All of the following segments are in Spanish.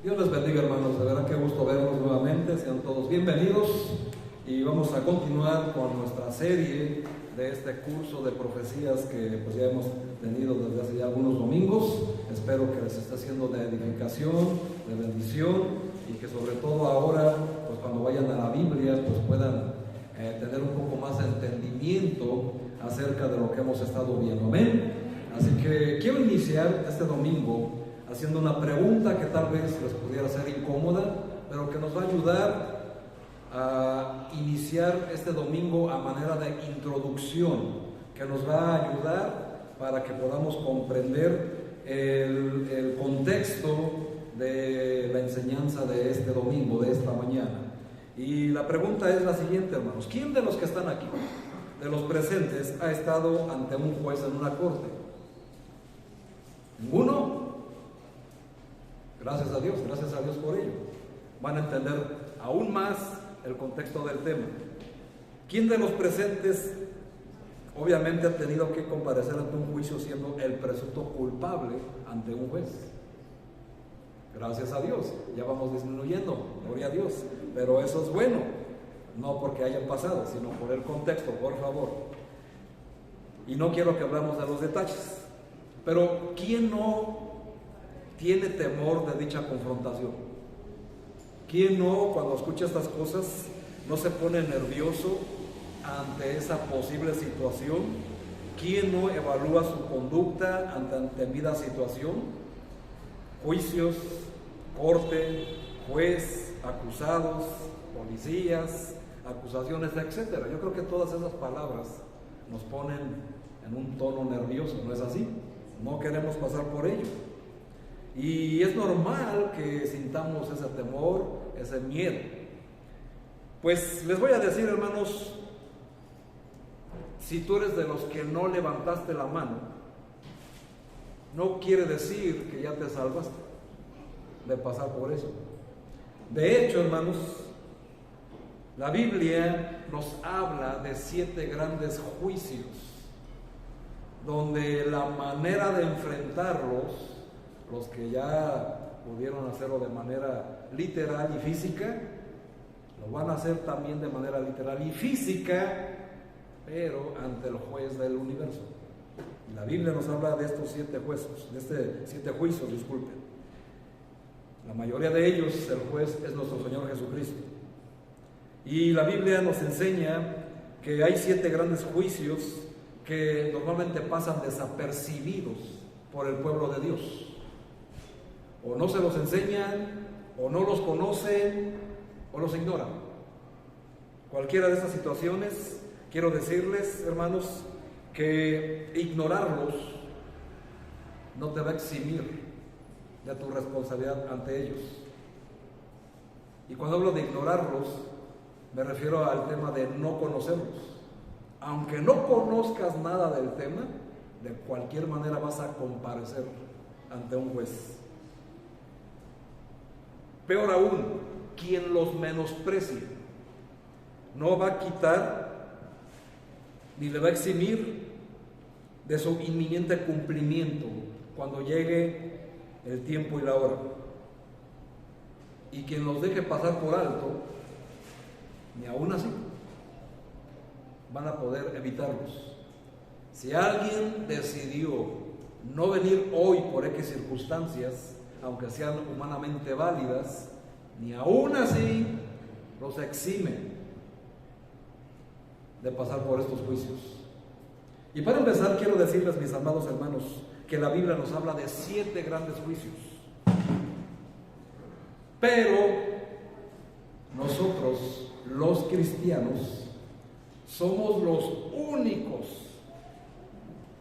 Dios les bendiga, hermanos, de verdad que gusto verlos nuevamente, sean todos bienvenidos y vamos a continuar con nuestra serie de este curso de profecías que pues ya hemos tenido desde hace ya algunos domingos. Espero que les esté siendo de edificación, de bendición y que sobre todo ahora, pues cuando vayan a la Biblia, pues puedan tener un poco más de entendimiento acerca de lo que hemos estado viendo. Amén. Así que quiero iniciar este domingo haciendo una pregunta que tal vez les pudiera ser incómoda, pero que nos va a ayudar a iniciar este domingo a manera de introducción, que nos va a ayudar para que podamos comprender el contexto de la enseñanza de este domingo, de esta mañana. Y la pregunta es la siguiente, hermanos: ¿quién de los que están aquí, de los presentes, ha estado ante un juez en una corte? ¿Ninguno? Gracias a Dios por ello. Van a entender aún más el contexto del tema. ¿Quién de los presentes obviamente ha tenido que comparecer ante un juicio siendo el presunto culpable ante un juez? Gracias a Dios, ya vamos disminuyendo, gloria a Dios, pero eso es bueno, no porque hayan pasado, sino por el contexto, por favor. Y no quiero que hablemos de los detalles, pero ¿quién no tiene temor de dicha confrontación? ¿Quién no, cuando escucha estas cosas, no se pone nervioso ante esa posible situación? ¿Quién no evalúa su conducta ante temida situación? Juicios, corte, juez, acusados, policías, acusaciones, etcétera. Yo creo que todas esas palabras nos ponen en un tono nervioso, ¿no es así? No queremos pasar por ello. Y es normal que sintamos ese temor, ese miedo. Pues les voy a decir, hermanos, si tú eres de los que no levantaste la mano, no quiere decir que ya te salvaste de pasar por eso. De hecho, hermanos, la Biblia nos habla de 7 grandes juicios, donde la manera de enfrentarlos, los que ya pudieron hacerlo de manera literal y física, lo van a hacer también de manera literal y física, pero ante el juez del universo. Y la Biblia nos habla de estos 7 juicios, disculpen. La mayoría de ellos, el juez es nuestro Señor Jesucristo. Y la Biblia nos enseña que hay 7 grandes juicios que normalmente pasan desapercibidos por el pueblo de Dios. O no se los enseñan, o no los conocen, o los ignoran. Cualquiera de estas situaciones, quiero decirles, hermanos, que ignorarlos no te va a eximir de tu responsabilidad ante ellos. Y cuando hablo de ignorarlos, me refiero al tema de no conocerlos. Aunque no conozcas nada del tema, de cualquier manera vas a comparecer ante un juez. Peor aún, quien los menosprecie no va a quitar ni le va a eximir de su inminente cumplimiento cuando llegue el tiempo y la hora. Y quien los deje pasar por alto, ni aún así van a poder evitarlos. Si alguien decidió no venir hoy por X circunstancias, aunque sean humanamente válidas, ni aún así los exime de pasar por estos juicios. Y para empezar, quiero decirles, mis amados hermanos, que la Biblia nos habla de 7 grandes juicios. Pero nosotros, los cristianos, somos los únicos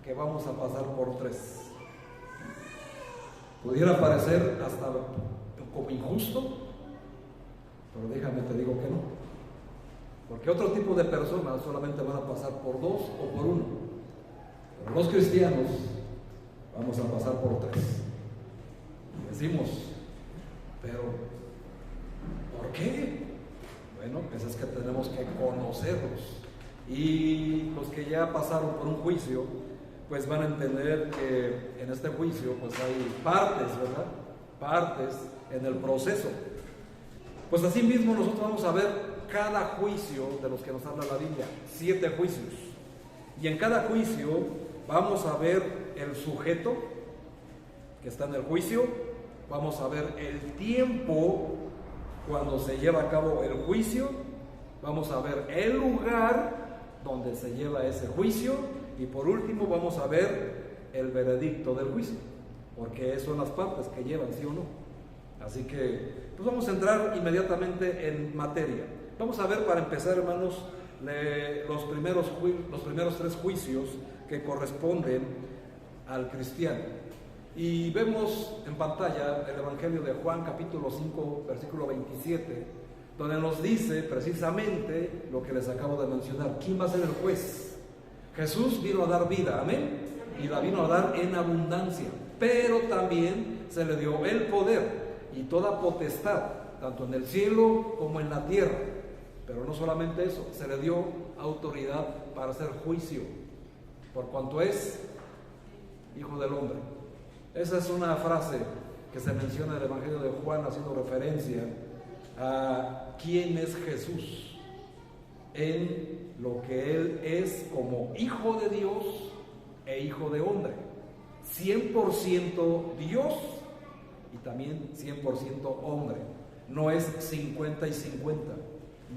que vamos a pasar por 3. Pudiera parecer hasta como injusto, pero déjame te digo que no. Porque otro tipo de personas solamente van a pasar por 2 o por 1. Pero los cristianos vamos a pasar por 3. Decimos, pero ¿por qué? Bueno, pues es que tenemos que conocerlos. Y los que ya pasaron por un juicio, pues van a entender que en este juicio pues hay partes, ¿verdad? Partes en el proceso. Pues así mismo nosotros vamos a ver cada juicio de los que nos habla la Biblia, 7 juicios. Y en cada juicio vamos a ver el sujeto que está en el juicio, vamos a ver el tiempo cuando se lleva a cabo el juicio, vamos a ver el lugar donde se lleva ese juicio y por último vamos a ver el veredicto del juicio, porque son las partes que llevan, sí o no. Así que pues vamos a entrar inmediatamente en materia. Vamos a ver, para empezar, hermanos, los primeros 3 juicios que corresponden al cristiano. Y vemos en pantalla el Evangelio de Juan, capítulo 5, versículo 27, donde nos dice precisamente lo que les acabo de mencionar. ¿Quién va a ser el juez? Jesús vino a dar vida, amén, y la vino a dar en abundancia, pero también se le dio el poder y toda potestad, tanto en el cielo como en la tierra. Pero no solamente eso, se le dio autoridad para hacer juicio, por cuanto es Hijo del Hombre. Esa es una frase que se menciona en el Evangelio de Juan, haciendo referencia a quién es Jesús, en lo que Él es como Hijo de Dios e Hijo de Hombre, 100% Dios y también 100% hombre. No es 50 y 50,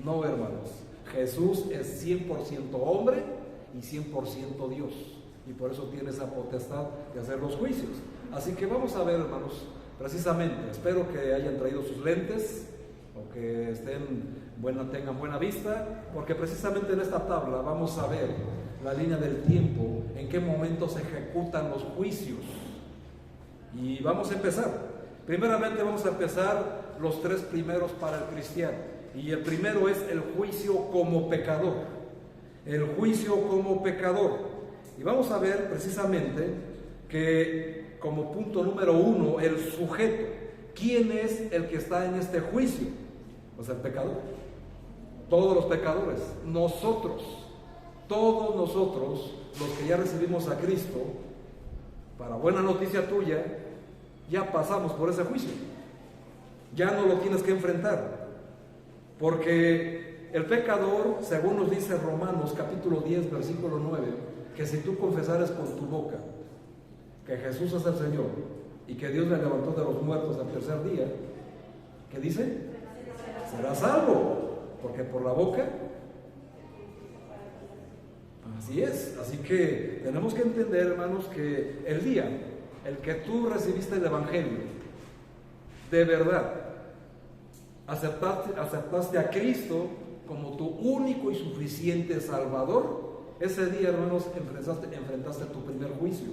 no, hermanos. Jesús es 100% hombre y 100% Dios, y por eso tiene esa potestad de hacer los juicios. Así que vamos a ver, hermanos, precisamente, espero que hayan traído sus lentes o que tengan buena vista, porque precisamente en esta tabla vamos a ver la línea del tiempo, en qué momento se ejecutan los juicios. Y vamos a empezar. Primeramente vamos a empezar los 3 primeros para el cristiano. Y el primero es el juicio como pecador. El juicio como pecador. Y vamos a ver precisamente que como punto número 1, el sujeto. ¿Quién es el que está en este juicio? Pues el pecador. Todos los pecadores. Nosotros. Todos nosotros, los que ya recibimos a Cristo, para buena noticia tuya, ya pasamos por ese juicio. Ya no lo tienes que enfrentar. Porque el pecador, según nos dice Romanos capítulo 10, versículo 9, que si tú confesares con tu boca que Jesús es el Señor y que Dios le levantó de los muertos al tercer día, ¿qué dice? Serás salvo, porque por la boca. Así es. Así que tenemos que entender, hermanos, que el día el que tú recibiste el Evangelio, de verdad, aceptaste a Cristo como tu único y suficiente Salvador, ese día, hermanos, enfrentaste tu primer juicio.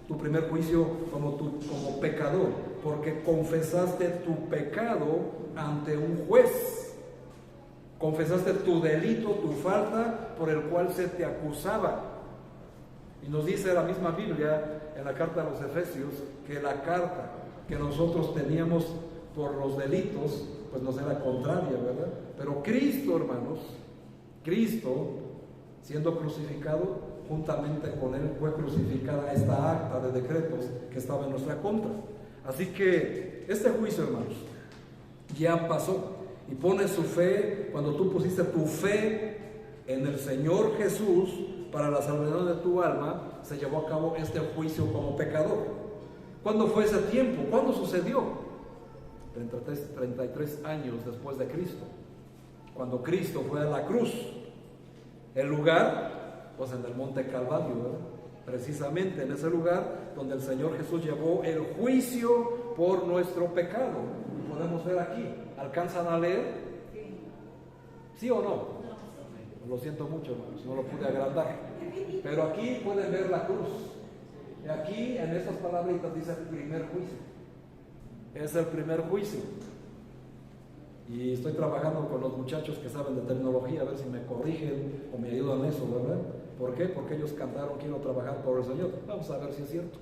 Tu primer juicio como pecador, porque confesaste tu pecado ante un juez. Confesaste tu delito, tu falta por el cual se te acusaba. Y nos dice la misma Biblia en la carta a los Efesios que la carta que nosotros teníamos por los delitos pues nos era contraria, ¿verdad? Pero Cristo, hermanos, Cristo, siendo crucificado, juntamente con Él fue crucificada esta acta de decretos que estaba en nuestra contra. Así que este juicio, hermanos, ya pasó. Y pones su fe, cuando tú pusiste tu fe en el Señor Jesús para la salvación de tu alma, se llevó a cabo este juicio como pecador. ¿Cuándo fue ese tiempo? ¿Cuándo sucedió? 33 años después de Cristo, cuando Cristo fue a la cruz. El lugar, pues en el monte Calvario, ¿verdad? Precisamente en ese lugar donde el Señor Jesús llevó el juicio por nuestro pecado. Podemos ver aquí, ¿alcanzan a leer? ¿Sí o no? Lo siento mucho, hermanos, no lo pude agrandar, pero aquí pueden ver la cruz. Y aquí en estas palabritas dice el primer juicio. Es el primer juicio. Y estoy trabajando con los muchachos que saben de tecnología, a ver si me corrigen o me ayudan en eso, ¿verdad? ¿Por qué? Porque ellos cantaron quiero trabajar por el Señor. Vamos a ver si es cierto.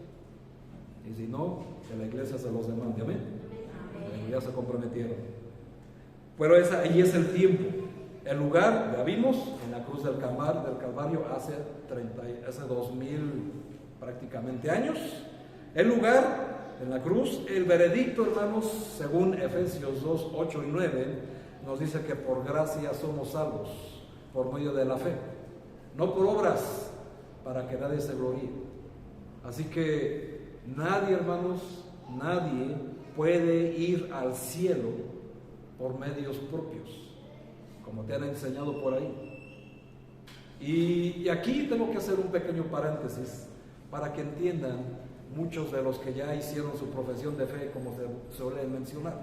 Y si no, que la iglesia se los demande, amén. Ya se comprometieron. Pero ahí es el tiempo. El lugar, ya vimos, en la cruz del Calvario hace 2000 prácticamente años. El lugar en la cruz. El veredicto, hermanos, según Efesios 2, 8 y 9, nos dice que por gracia somos salvos, por medio de la fe, no por obras, para que nadie se gloríe. Así que nadie, hermanos, nadie puede ir al cielo por medios propios, como te han enseñado por ahí. Y aquí tengo que hacer un pequeño paréntesis para que entiendan muchos de los que ya hicieron su profesión de fe, como se suele mencionar.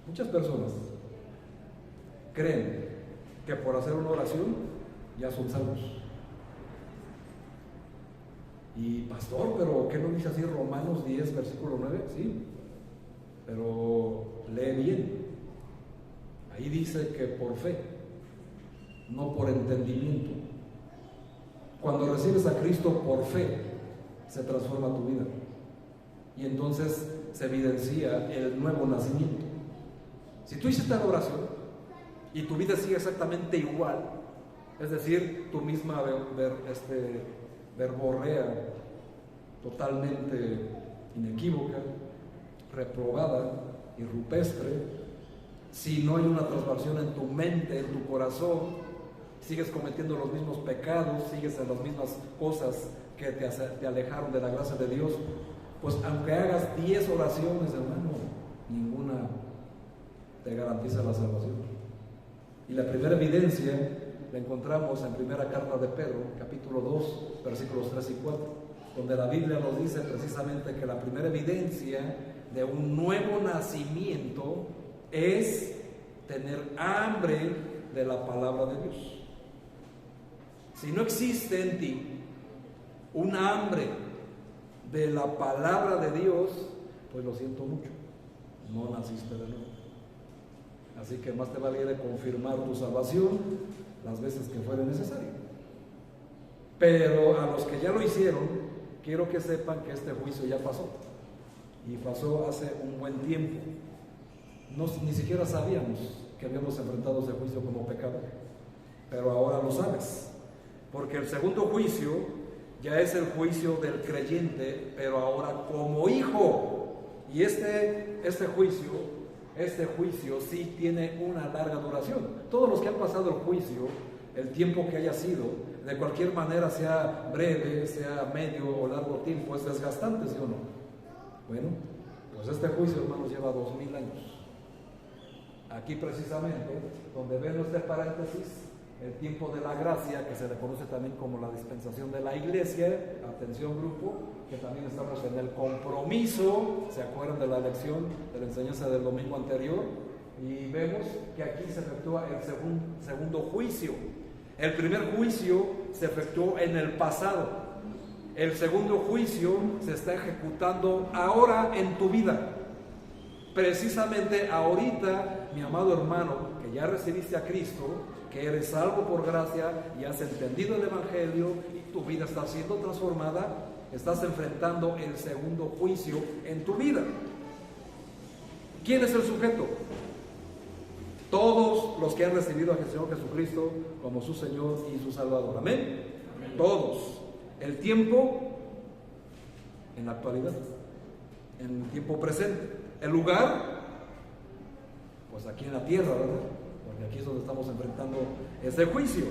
Muchas personas creen que por hacer una oración ya son salvos. Y pastor, pero ¿qué nos dice así Romanos 10, versículo 9? Sí, pero lee bien. Ahí dice que por fe, no por entendimiento. Cuando recibes a Cristo por fe, se transforma tu vida. Y entonces se evidencia el nuevo nacimiento. Si tú hiciste la oración y tu vida sigue exactamente igual, es decir, tu misma verborrea totalmente inequívoca, reprobada y rupestre, si no hay una transformación en tu mente, en tu corazón, sigues cometiendo los mismos pecados, sigues en las mismas cosas que te alejaron de la gracia de Dios, pues aunque hagas 10 oraciones, hermano, ninguna te garantiza la salvación. Y la primera evidencia la encontramos en primera carta de Pedro, capítulo 2, versículos 3 y 4, donde la Biblia nos dice precisamente que la primera evidencia de un nuevo nacimiento es tener hambre de la palabra de Dios. Si no existe en ti un hambre de la palabra de Dios, pues lo siento mucho, no naciste de nuevo. Así que más te vale confirmar tu salvación las veces que fuere necesario. Pero a los que ya lo hicieron, quiero que sepan que este juicio ya pasó. Y pasó hace un buen tiempo. Ni siquiera sabíamos que habíamos enfrentado ese juicio como pecador. Pero ahora lo sabes. Porque el segundo juicio ya es el juicio del creyente, pero ahora como hijo. Y este juicio sí tiene una larga duración. Todos los que han pasado el juicio, el tiempo que haya sido, de cualquier manera, sea breve, sea medio o largo tiempo, es desgastante, ¿sí o no? Bueno, pues este juicio, hermanos, lleva 2000 años. Aquí precisamente, donde ven este paréntesis, el tiempo de la gracia, que se le conoce también como la dispensación de la iglesia. Atención, grupo, que también estamos en el compromiso. ¿Se acuerdan de la lección, de la enseñanza del domingo anterior? Y vemos que aquí se efectúa el segundo juicio. El primer juicio se efectuó en el pasado. El segundo juicio se está ejecutando ahora en tu vida. Precisamente ahorita, mi amado hermano, que ya recibiste a Cristo, que eres salvo por gracia y has entendido el Evangelio y tu vida está siendo transformada, estás enfrentando el segundo juicio en tu vida. ¿Quién es el sujeto? Todos los que han recibido al Señor Jesucristo como su Señor y su Salvador. ¿Amén? Amén. Todos. El tiempo en la actualidad, en el tiempo presente. El lugar, pues aquí en la tierra, ¿verdad? Porque aquí es donde estamos enfrentando ese juicio.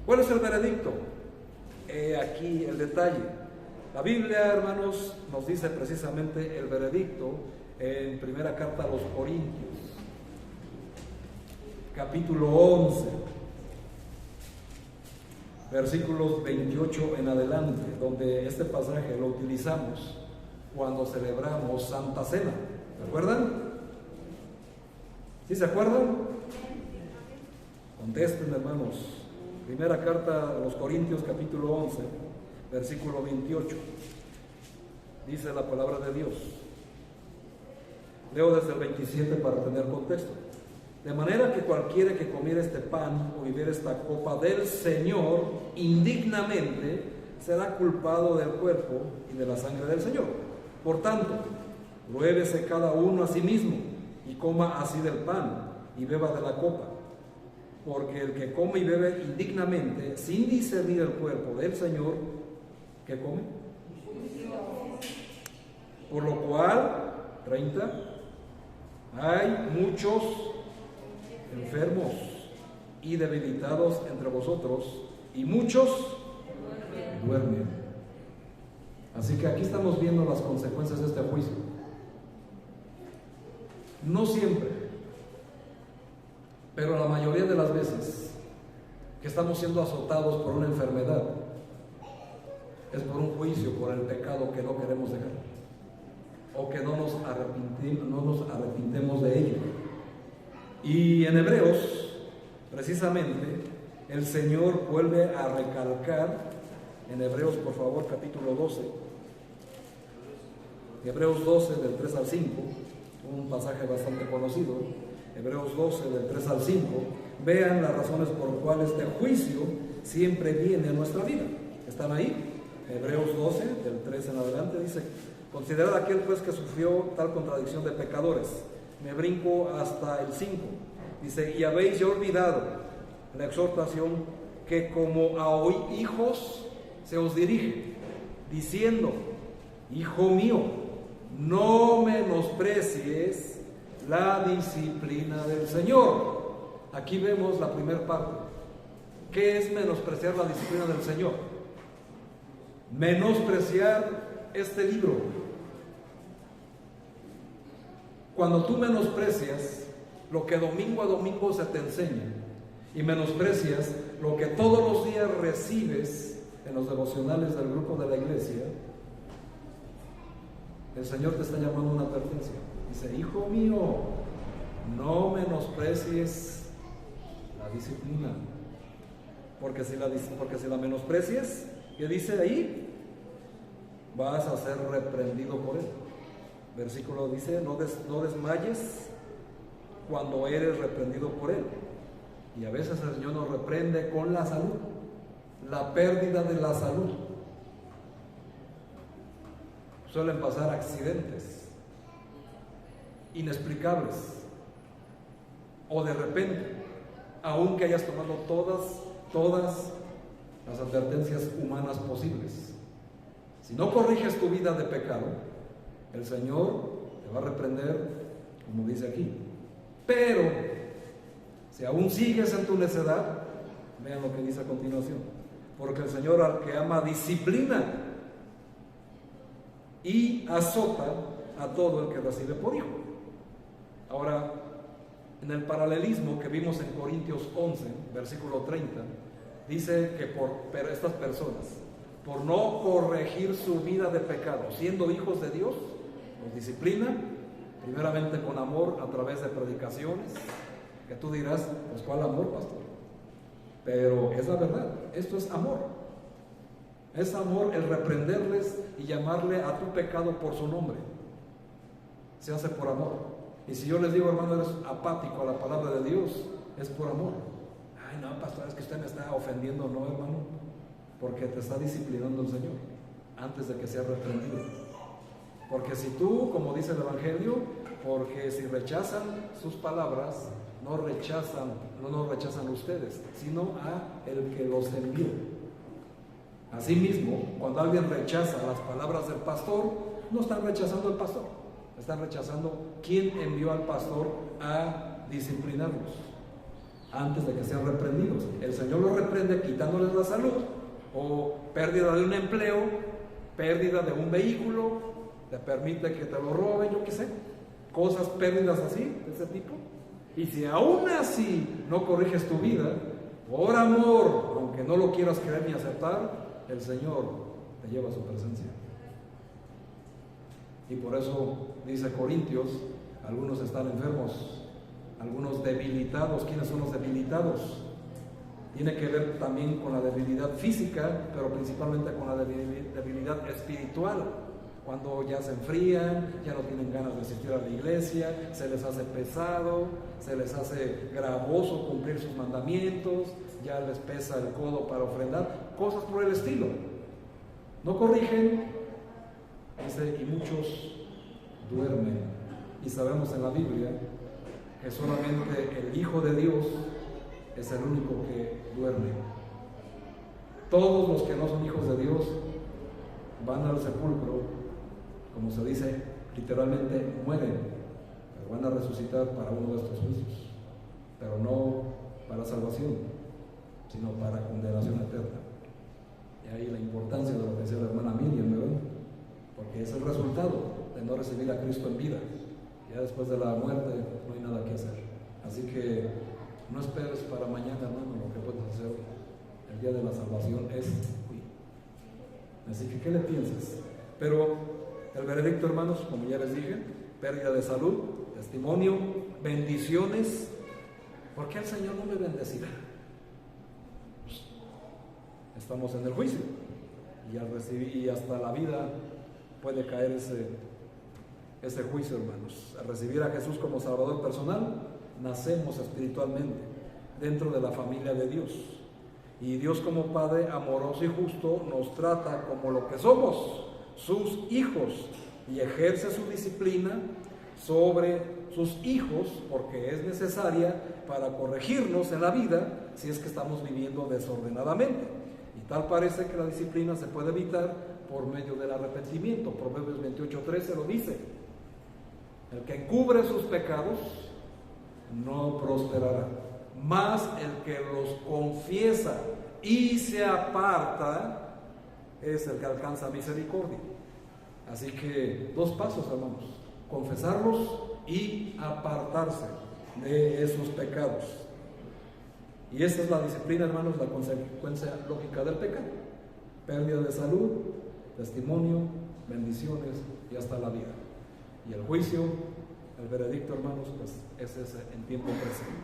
¿Cuál es el veredicto? Aquí el detalle. La Biblia, hermanos, nos dice precisamente el veredicto en primera carta a los Corintios, capítulo 11, versículos 28 en adelante, donde este pasaje lo utilizamos cuando celebramos Santa Cena. ¿Se acuerdan? ¿Sí se acuerdan? Contesten, hermanos. Primera carta a los Corintios, capítulo 11, versículo 28. Dice la palabra de Dios. Leo desde el 27 para tener contexto. De manera que cualquiera que comiera este pan o bebiera esta copa del Señor indignamente será culpado del cuerpo y de la sangre del Señor. Por tanto, pruébese cada uno a sí mismo y coma así del pan y beba de la copa. Porque el que come y bebe indignamente, sin discernir el cuerpo del Señor, ¿qué come? Por lo cual, 30, hay muchos enfermos y debilitados entre vosotros, y muchos duermen. Así que aquí estamos viendo las consecuencias de este juicio. No siempre, pero la mayoría de las veces que estamos siendo azotados por una enfermedad es por un juicio, por el pecado que no queremos dejar, o que no nos arrepintemos de ello. Y en Hebreos, precisamente, el Señor vuelve a recalcar, en Hebreos, por favor, capítulo 12, Hebreos 12, del 3 al 5, un pasaje bastante conocido, Hebreos 12, del 3 al 5, vean las razones por las cuales este juicio siempre viene a nuestra vida. ¿Están ahí? Hebreos 12, del 3 en adelante, dice: considerad aquel pues que sufrió tal contradicción de pecadores. Me brinco hasta el 5. Dice: y habéis ya olvidado la exhortación que como a hoy hijos se os dirige, diciendo: hijo mío, no menosprecies la disciplina del Señor. Aquí vemos la primera parte. ¿Qué es menospreciar la disciplina del Señor? Menospreciar este libro. Cuando tú menosprecias lo que domingo a domingo se te enseña y menosprecias lo que todos los días recibes en los devocionales del grupo de la iglesia, el Señor te está llamando una advertencia. Dice: hijo mío, no menosprecies la disciplina, porque si la menosprecias, ¿qué dice ahí? Vas a ser reprendido por él. Versículo dice: no desmayes cuando eres reprendido por él. Y a veces el Señor nos reprende con la salud, la pérdida de la salud. Suelen pasar accidentes inexplicables, o de repente, aunque hayas tomado todas las advertencias humanas posibles, si no corriges tu vida de pecado, el Señor te va a reprender, como dice aquí. Pero si aún sigues en tu necedad, vean lo que dice a continuación: porque el Señor al que ama disciplina y azota a todo el que recibe por hijo. Ahora, en el paralelismo que vimos en Corintios 11, versículo 30, dice que pero estas personas, por no corregir su vida de pecado, siendo hijos de Dios, los disciplina, primeramente con amor a través de predicaciones, que tú dirás: pues ¿cuál amor, pastor? Pero es la verdad, esto es amor. Es amor el reprenderles y llamarle a tu pecado por su nombre. Se hace por amor. Y si yo les digo: hermano, eres apático a la palabra de Dios, es por amor. Ay, no, pastor, es que usted me está ofendiendo. No, hermano, porque te está disciplinando el Señor antes de que sea reprendido. Porque si tú, como dice el Evangelio, porque si rechazan sus palabras, no nos rechazan ustedes, sino a el que los envió. Asimismo, cuando alguien rechaza las palabras del pastor, no están rechazando al pastor, están rechazando quién envió al pastor a disciplinarlos antes de que sean reprendidos. El Señor los reprende quitándoles la salud, o pérdida de un empleo, pérdida de un vehículo, te permite que te lo roben, yo qué sé, cosas, pérdidas así, de ese tipo. Y si aún así no corriges tu vida, por amor, aunque no lo quieras creer ni aceptar, el Señor te lleva a su presencia. Y por eso dice Corintios: algunos están enfermos, algunos debilitados. ¿Quiénes son los debilitados? Tiene que ver también con la debilidad física, pero principalmente con la debilidad espiritual. Cuando ya se enfrían, ya no tienen ganas de asistir a la iglesia, se les hace pesado, se les hace gravoso cumplir sus mandamientos, ya les pesa el codo para ofrendar, cosas por el estilo. No corrigen, dice, y muchos duermen. Y sabemos en la Biblia que solamente el Hijo de Dios es el único que duerme. Todos los que no son hijos de Dios van al sepulcro como se dice literalmente, mueren, pero van a resucitar para uno de estos juicios, pero no para salvación, sino para condenación eterna. Y ahí la importancia de lo que decía la hermana Miriam, ¿verdad? Porque es el resultado de no recibir a Cristo en vida. Ya después de la muerte no hay nada que hacer. Así que no esperes para mañana, hermano, lo que puedes hacer hoy. El día de la salvación es hoy. Así que, ¿qué le piensas? Pero el veredicto, hermanos, como ya les dije, pérdida de salud, testimonio, bendiciones. ¿Por qué el Señor no me bendecirá? Estamos en el juicio y al recibir, y hasta la vida puede caer ese juicio, hermanos. Al recibir a Jesús como Salvador personal, nacemos espiritualmente dentro de la familia de Dios. Y Dios, como Padre amoroso y justo, nos trata como lo que somos, sus hijos, y ejerce su disciplina sobre sus hijos porque es necesaria para corregirnos en la vida si es que estamos viviendo desordenadamente. Y tal parece que la disciplina se puede evitar por medio del arrepentimiento. Proverbios 28:13 lo dice: el que encubre sus pecados no prosperará, mas el que los confiesa y se aparta es el que alcanza misericordia. Así que 2 pasos, hermanos: confesarlos y apartarse de esos pecados. Y esa es la disciplina, hermanos, la consecuencia lógica del pecado: pérdida de salud, testimonio, bendiciones y hasta la vida. Y el juicio, el veredicto, hermanos, pues es ese en tiempo presente.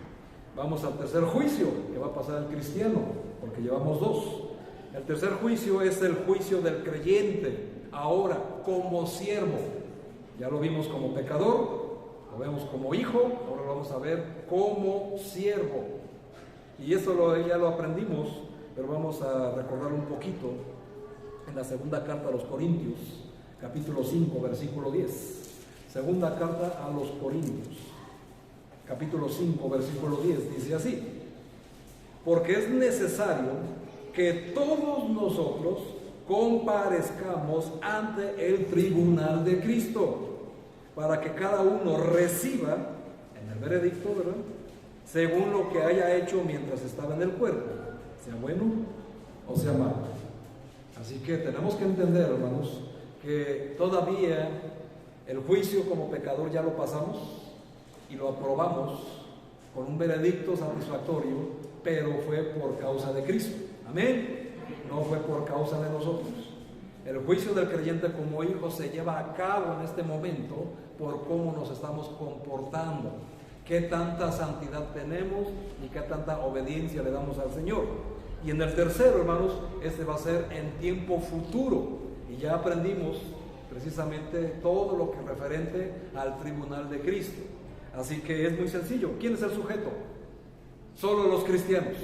Vamos al tercer juicio que va a pasar el cristiano, porque llevamos 2. El tercer juicio es el juicio del creyente, ahora como siervo. Ya lo vimos como pecador, lo vemos como hijo, ahora lo vamos a ver como siervo. Y eso ya lo aprendimos, pero vamos a recordar un poquito en la segunda carta a los Corintios, capítulo 5, versículo 10. Segunda carta a los Corintios, capítulo 5, versículo 10, dice así: porque es necesario que todos nosotros comparezcamos ante el tribunal de Cristo, para que cada uno reciba en el veredicto, ¿verdad?, según lo que haya hecho mientras estaba en el cuerpo, sea bueno o sea malo. Así que tenemos que entender, hermanos, que todavía el juicio como pecador ya lo pasamos y lo aprobamos con un veredicto satisfactorio, pero fue por causa de Cristo. Amén. No fue por causa de nosotros. El juicio del creyente como hijo se lleva a cabo en este momento por cómo nos estamos comportando, qué tanta santidad tenemos y qué tanta obediencia le damos al Señor. Y en el tercero, hermanos, este va a ser en tiempo futuro. Y ya aprendimos precisamente todo lo que es referente al tribunal de Cristo. Así que es muy sencillo. ¿Quién es el sujeto? Solo los cristianos.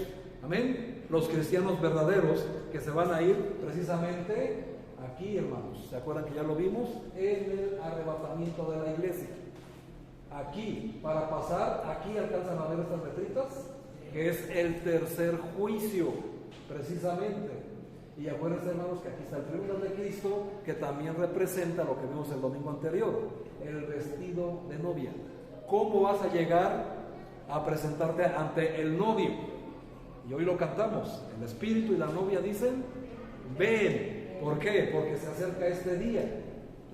Amén. Los cristianos verdaderos que se van a ir precisamente aquí, hermanos. ¿Se acuerdan que ya lo vimos? En el arrebatamiento de la iglesia. Aquí, para pasar, aquí alcanzan a ver estas letritas, que es el tercer juicio, precisamente. Y acuérdense, hermanos, que aquí está el tribunal de Cristo, que también representa lo que vimos el domingo anterior, el vestido de novia. ¿Cómo vas a llegar a presentarte ante el novio? Y hoy lo cantamos, el espíritu y la novia dicen: ven. ¿Por qué? Porque se acerca este día,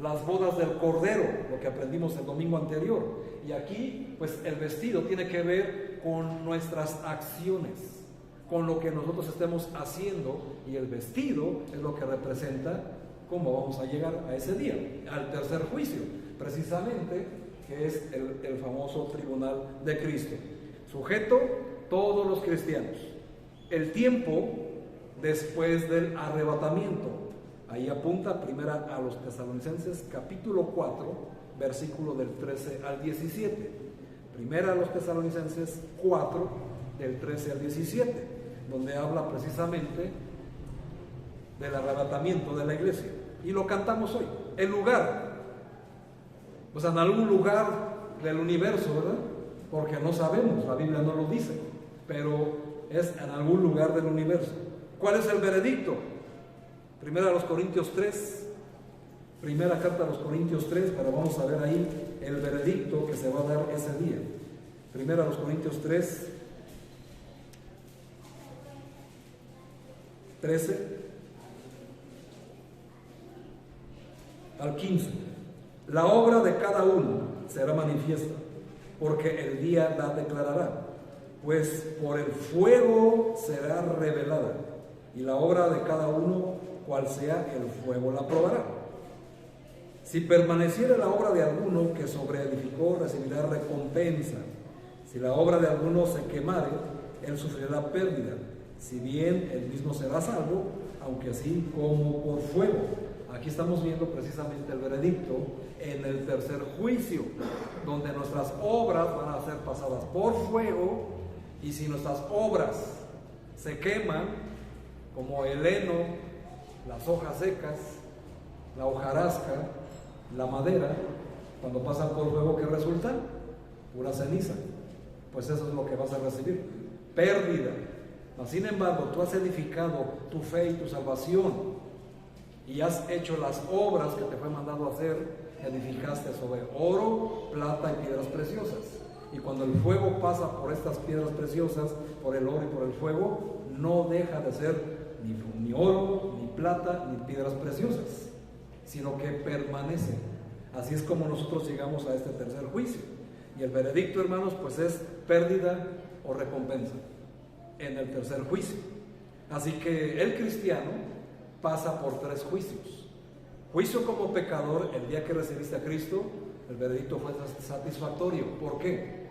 las bodas del Cordero, lo que aprendimos el domingo anterior. Y aquí, pues el vestido tiene que ver con nuestras acciones, con lo que nosotros estemos haciendo, y el vestido es lo que representa cómo vamos a llegar a ese día, al tercer juicio, precisamente, que es el famoso tribunal de Cristo. Sujeto, todos los cristianos. El tiempo después del arrebatamiento. Ahí apunta primera a los Tesalonicenses, capítulo 4, versículo del 13 al 17. Primera a los Tesalonicenses 4, del 13 al 17, donde habla precisamente del arrebatamiento de la iglesia. Y lo cantamos hoy. El lugar, pues en algún lugar del universo, ¿verdad? Porque no sabemos, la Biblia no lo dice, pero es en algún lugar del universo. ¿Cuál es el veredicto? Primera a los Corintios 3, Primera carta a los Corintios 3, pero vamos a ver ahí el veredicto que se va a dar ese día. Primera a los Corintios 3, 13 al 15. La obra de cada uno será manifiesta, porque el día la declarará, pues por el fuego será revelada, y la obra de cada uno, cual sea, el fuego la probará. Si permaneciera la obra de alguno que sobreedificó, recibirá recompensa. Si la obra de alguno se quemare, él sufrirá pérdida, si bien él mismo será salvo, aunque así como por fuego. Aquí estamos viendo precisamente el veredicto en el tercer juicio, donde nuestras obras van a ser pasadas por fuego, y si nuestras obras se queman, como el heno, las hojas secas, la hojarasca, la madera, cuando pasan por fuego, ¿qué resulta? Pura ceniza. Pues eso es lo que vas a recibir, pérdida. Sin embargo, tú has edificado tu fe y tu salvación y has hecho las obras que te fue mandado a hacer. Edificaste sobre oro, plata y piedras preciosas, y cuando el fuego pasa por estas piedras preciosas, por el oro y por el fuego, no deja de ser ni oro, ni plata, ni piedras preciosas, sino que permanece. Así es como nosotros llegamos a este tercer juicio, y el veredicto, hermanos, pues es pérdida o recompensa en el tercer juicio. Así que el cristiano pasa por tres juicios. Juicio como pecador. El día que recibiste a Cristo, el veredicto fue satisfactorio. ¿Por qué?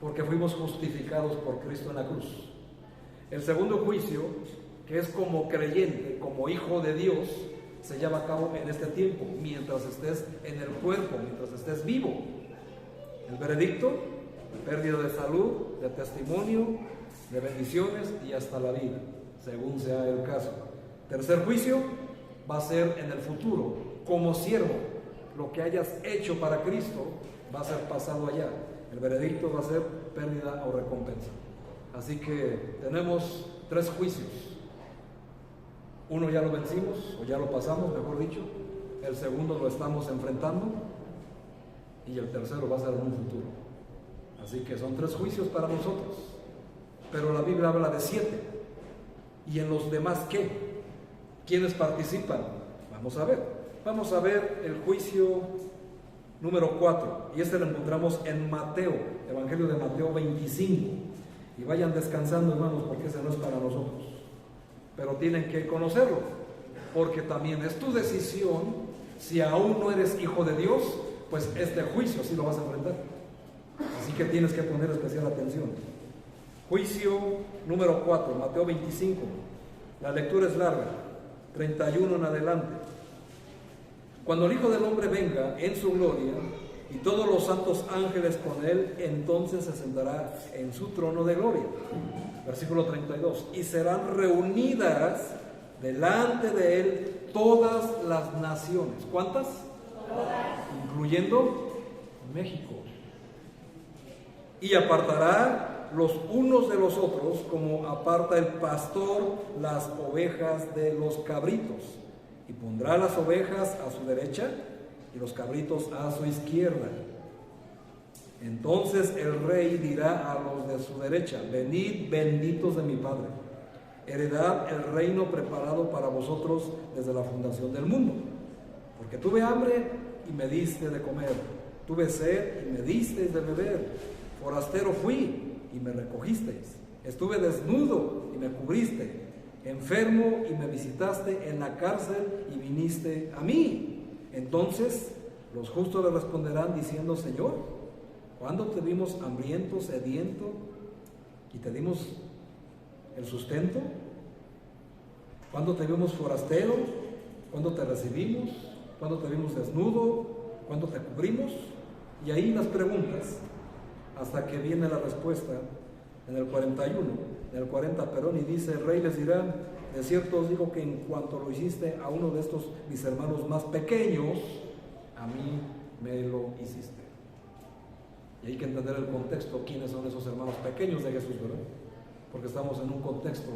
Porque fuimos justificados por Cristo en la cruz. El segundo juicio, que es como creyente, como hijo de Dios, se lleva a cabo en este tiempo, mientras estés en el cuerpo, mientras estés vivo. El veredicto, pérdida de salud, de testimonio, de bendiciones y hasta la vida, según sea el caso. Tercer juicio va a ser en el futuro, como siervo. Lo que hayas hecho para Cristo va a ser pasado allá. El veredicto va a ser pérdida o recompensa. Así que tenemos tres juicios. Uno ya lo vencimos, o ya lo pasamos, mejor dicho. El segundo lo estamos enfrentando, y el tercero va a ser en un futuro. Así que son tres juicios para nosotros, pero la Biblia habla de 7. ¿Y en los demás qué? ¿Quiénes participan? Vamos a ver el juicio número 4, y este lo encontramos en Mateo, Evangelio de Mateo 25, y vayan descansando, hermanos, porque ese no es para nosotros, pero tienen que conocerlo, porque también es tu decisión. Si aún no eres hijo de Dios, pues este juicio sí lo vas a enfrentar, así que tienes que poner especial atención. Juicio número 4, Mateo 25, la lectura es larga, 31 en adelante. Cuando el Hijo del Hombre venga en su gloria y todos los santos ángeles con él, entonces se sentará en su trono de gloria. Versículo 32. Y serán reunidas delante de él todas las naciones. ¿Cuántas? Todas. Incluyendo México. Y apartará los unos de los otros, como aparta el pastor las ovejas de los cabritos, y pondrá las ovejas a su derecha y los cabritos a su izquierda. Entonces el rey dirá a los de su derecha: venid, benditos de mi Padre, heredad el reino preparado para vosotros desde la fundación del mundo. Porque tuve hambre y me diste de comer, tuve sed y me disteis de beber, forastero fui y me recogisteis, estuve desnudo y me cubriste, enfermo y me visitaste, en la cárcel y viniste a mí. Entonces los justos le responderán diciendo: Señor, ¿cuándo te vimos hambriento, sediento y te dimos el sustento? ¿Cuándo te vimos forastero? ¿Cuándo te recibimos? ¿Cuándo te vimos desnudo? ¿Cuándo te cubrimos? Y ahí las preguntas, hasta que viene la respuesta en el 41, en el 40, perdón, y dice: el rey les dirá: de cierto os digo que en cuanto lo hiciste a uno de estos mis hermanos más pequeños, a mí me lo hiciste. Y hay que entender el contexto, quiénes son esos hermanos pequeños de Jesús, ¿verdad? Porque estamos en un contexto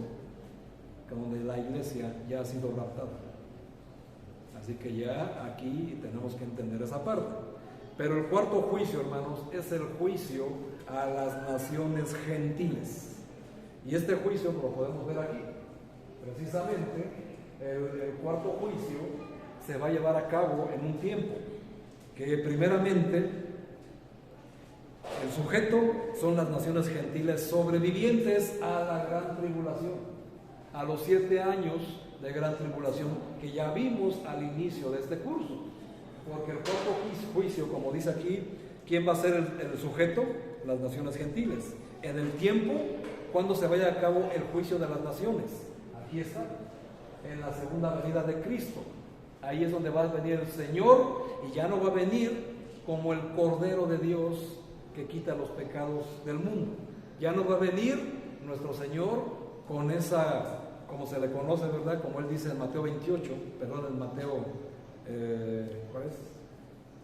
donde la iglesia ya ha sido raptada. Así que ya aquí tenemos que entender esa parte. Pero el cuarto juicio, hermanos, es el juicio a las naciones gentiles. Y este juicio lo podemos ver aquí. Precisamente, el cuarto juicio se va a llevar a cabo en un tiempo que primeramente el sujeto son las naciones gentiles sobrevivientes a la gran tribulación, a los 7 años de gran tribulación que ya vimos al inicio de este curso. Porque el cuarto juicio, como dice aquí, ¿quién va a ser el sujeto? Las naciones gentiles. En el tiempo, cuando se vaya a cabo el juicio de las naciones. Aquí está, en la segunda venida de Cristo. Ahí es donde va a venir el Señor, y ya no va a venir como el Cordero de Dios que quita los pecados del mundo. Ya no va a venir nuestro Señor con esa, como se le conoce, ¿verdad? Como Él dice en Mateo 28, perdón, en Mateo, ¿cuál es?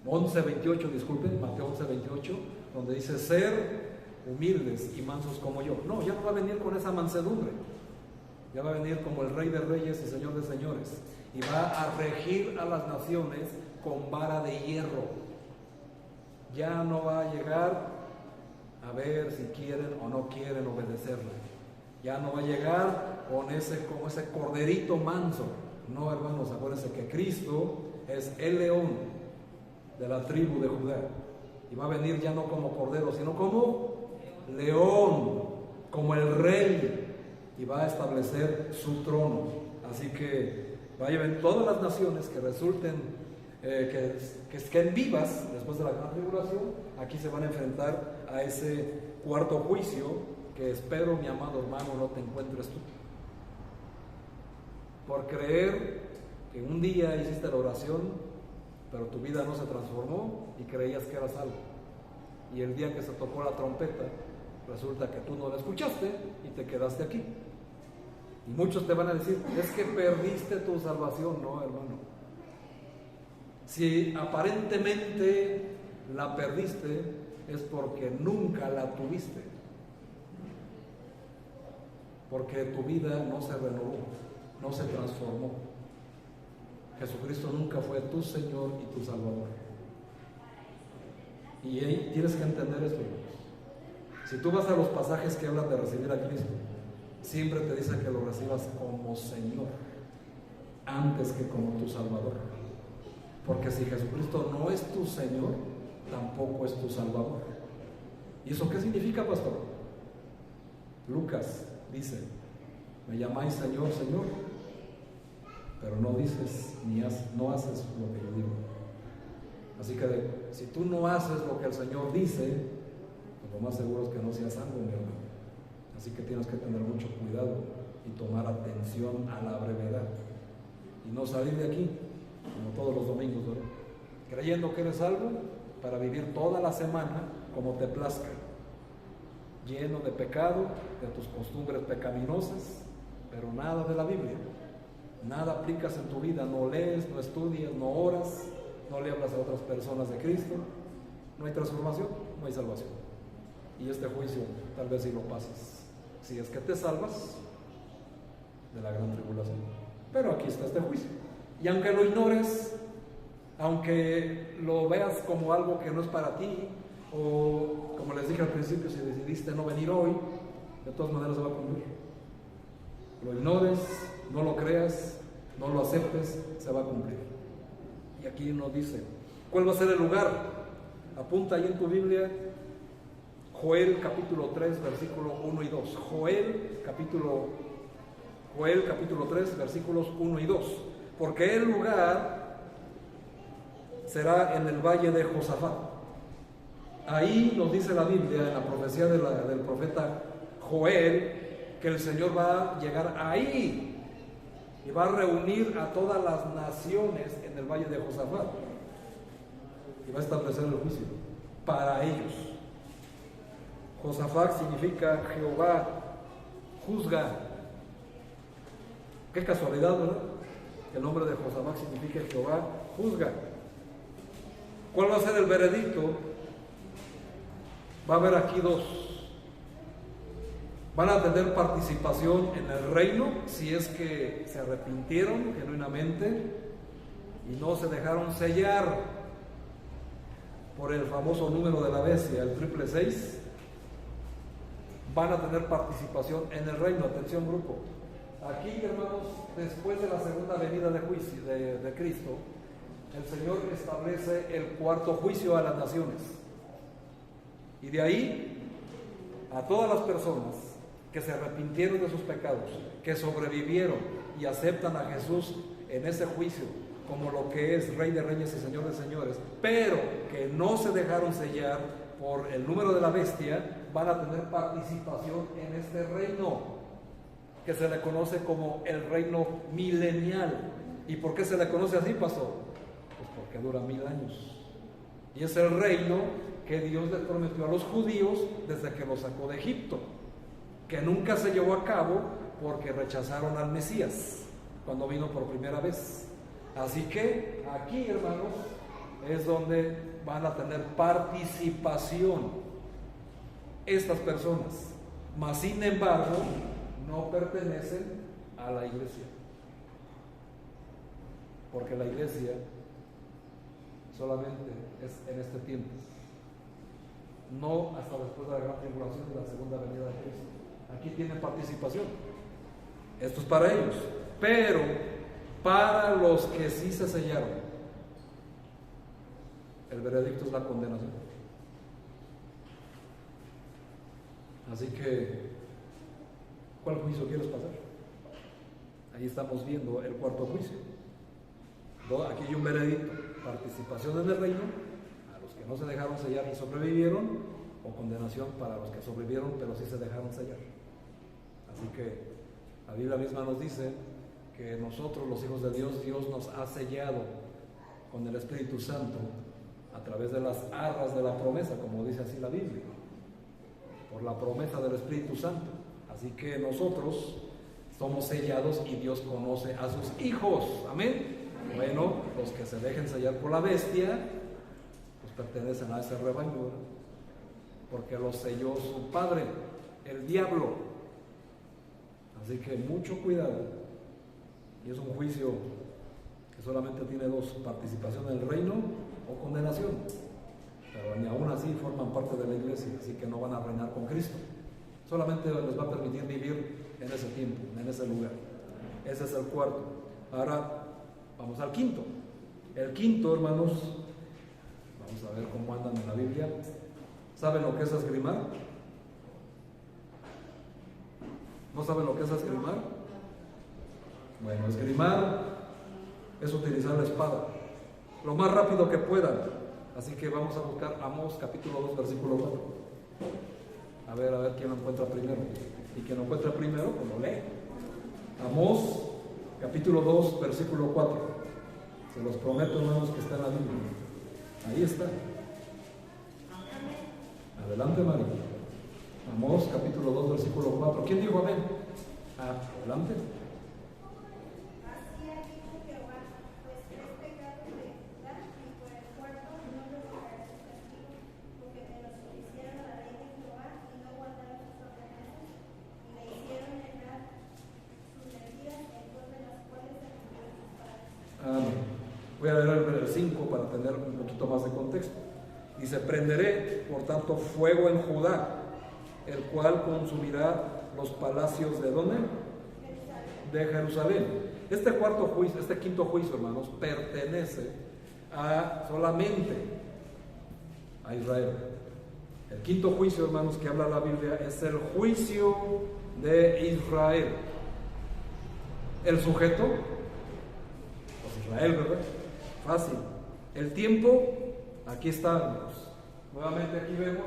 11:28, disculpen, Mateo 11:28, donde dice ser humildes y mansos como yo. No, ya no va a venir con esa mansedumbre. Ya va a venir como el Rey de Reyes y Señor de Señores. Y va a regir a las naciones con vara de hierro. Ya no va a llegar a ver si quieren o no quieren obedecerle. Ya no va a llegar como ese corderito manso. No, hermanos, acuérdense que Cristo es el león de la tribu de Judá. Y va a venir ya no como cordero, sino como león, como el rey. Y va a establecer su trono. Así que vayan todas las naciones que resulten, que estén vivas después de la gran tribulación, aquí se van a enfrentar a ese cuarto juicio que espero, mi amado hermano, no te encuentres tú. Por creer que un día hiciste la oración, pero tu vida no se transformó y creías que eras salvo. Y el día que se tocó la trompeta, resulta que tú no la escuchaste y te quedaste aquí. Y muchos te van a decir, es que perdiste tu salvación. No, hermano. Si aparentemente la perdiste, es porque nunca la tuviste. Porque tu vida no se renovó, no se transformó. Jesucristo nunca fue tu Señor y tu Salvador. Y ahí tienes que entender esto, hermanos. Si tú vas a los pasajes que hablan de recibir a Cristo, siempre te dice que lo recibas como Señor, antes que como tu Salvador. Porque si Jesucristo no es tu Señor, tampoco es tu Salvador. ¿Y eso qué significa, pastor? Lucas dice, me llamáis Señor, Señor, pero no dices no haces lo que yo digo. Así que si tú no haces lo que el Señor dice, pues lo más seguro es que no seas salvo, mi hermano. Así que tienes que tener mucho cuidado y tomar atención a la brevedad y no salir de aquí como todos los domingos, ¿verdad? Creyendo que eres salvo para vivir toda la semana como te plazca, lleno de pecado, de tus costumbres pecaminosas, pero nada de la Biblia, nada aplicas en tu vida, no lees, no estudias, no oras, no le hablas a otras personas de Cristo, no hay transformación, no hay salvación. Y este juicio tal vez si lo pases, si es que te salvas de la gran tribulación. Pero aquí está este juicio. Y aunque lo ignores, aunque lo veas como algo que no es para ti, o como les dije al principio, si decidiste no venir hoy, de todas maneras se va a cumplir. Lo ignores, no lo creas, no lo aceptes, se va a cumplir. Y aquí nos dice, ¿cuál va a ser el lugar? Apunta ahí en tu Biblia, Joel capítulo 3, versículo 1 y 2. Joel capítulo 3, versículos 1 y 2. Porque el lugar será en el valle de Josafat. Ahí nos dice la Biblia, en la profecía del profeta Joel, que el Señor va a llegar ahí y va a reunir a todas las naciones en el valle de Josafat y va a establecer el juicio para ellos. Josafat significa Jehová juzga. Qué casualidad, ¿verdad? El nombre de Josafat significa Jehová juzga. ¿Cuál va a ser el veredicto? Va a haber aquí dos. Van a tener participación en el reino si es que se arrepintieron genuinamente y no se dejaron sellar por el famoso número de la bestia, el 666, van a tener participación en el reino. Atención, grupo. Aquí, hermanos, después de la segunda venida de juicio de Cristo, el Señor establece el cuarto juicio a las naciones. Y de ahí, a todas las personas que se arrepintieron de sus pecados, que sobrevivieron y aceptan a Jesús en ese juicio como lo que es Rey de Reyes y Señor de Señores, pero que no se dejaron sellar por el número de la bestia, van a tener participación en este reino que se le conoce como el reino milenial. ¿Y por qué se le conoce así, pastor? Pues porque dura 1000 años. Y es el reino que Dios les prometió a los judíos desde que los sacó de Egipto, que nunca se llevó a cabo porque rechazaron al Mesías cuando vino por primera vez. Así que aquí, hermanos, es donde van a tener participación estas personas, mas sin embargo no pertenecen a la iglesia, porque la iglesia solamente es en este tiempo, no hasta después de la gran tribulación y la segunda venida de Cristo. Aquí tienen participación, esto es para ellos, pero para los que sí se sellaron, el veredicto es la condenación. Así que, ¿cuál juicio quieres pasar? Ahí estamos viendo el cuarto juicio. Aquí hay un veredicto: participación en el reino a los que no se dejaron sellar y sobrevivieron, o condenación para los que sobrevivieron pero sí se dejaron sellar. Así que la Biblia misma nos dice que nosotros, los hijos de Dios, Dios nos ha sellado con el Espíritu Santo a través de las arras de la promesa, como dice así la Biblia, por la promesa del Espíritu Santo. Así que nosotros somos sellados y Dios conoce a sus hijos. Amén. Bueno, los que se dejen sellar por la bestia, pues pertenecen a ese rebaño, porque los selló su padre, el diablo. Así que mucho cuidado. Y es un juicio que solamente tiene dos: participación en el reino o condenación. Pero ni aún así forman parte de la iglesia, así que no van a reinar con Cristo. Solamente les va a permitir vivir en ese tiempo, en ese lugar. Ese es el cuarto. Ahora vamos al quinto. El quinto, hermanos, vamos a ver cómo andan en la Biblia. ¿Saben lo que es esgrimar? ¿No saben lo que es esgrimar? Bueno, esgrimar es utilizar la espada lo más rápido que puedan. Así que vamos a buscar Amós capítulo 2 versículo 4. A ver quién lo encuentra primero. Y quien lo encuentra primero, pues lo lee. Amós capítulo 2 versículo 4. Se los prometo, hermanos, que está en la Biblia. Ahí está. Adelante, María. Amós capítulo 2 versículo 4. ¿Quién dijo amén? Adelante. Voy a leer el 5 para tener un poquito más de contexto. Dice: prenderé, por tanto, fuego en Judá, el cual consumirá los palacios ¿de dónde? De Jerusalén. Este cuarto juicio, este quinto juicio, hermanos, pertenece solamente a Israel. El quinto juicio, hermanos, que habla la Biblia es el juicio de Israel. El sujeto, pues Israel, ¿verdad? Fácil. El tiempo, aquí está, hermanos. Nuevamente aquí vemos,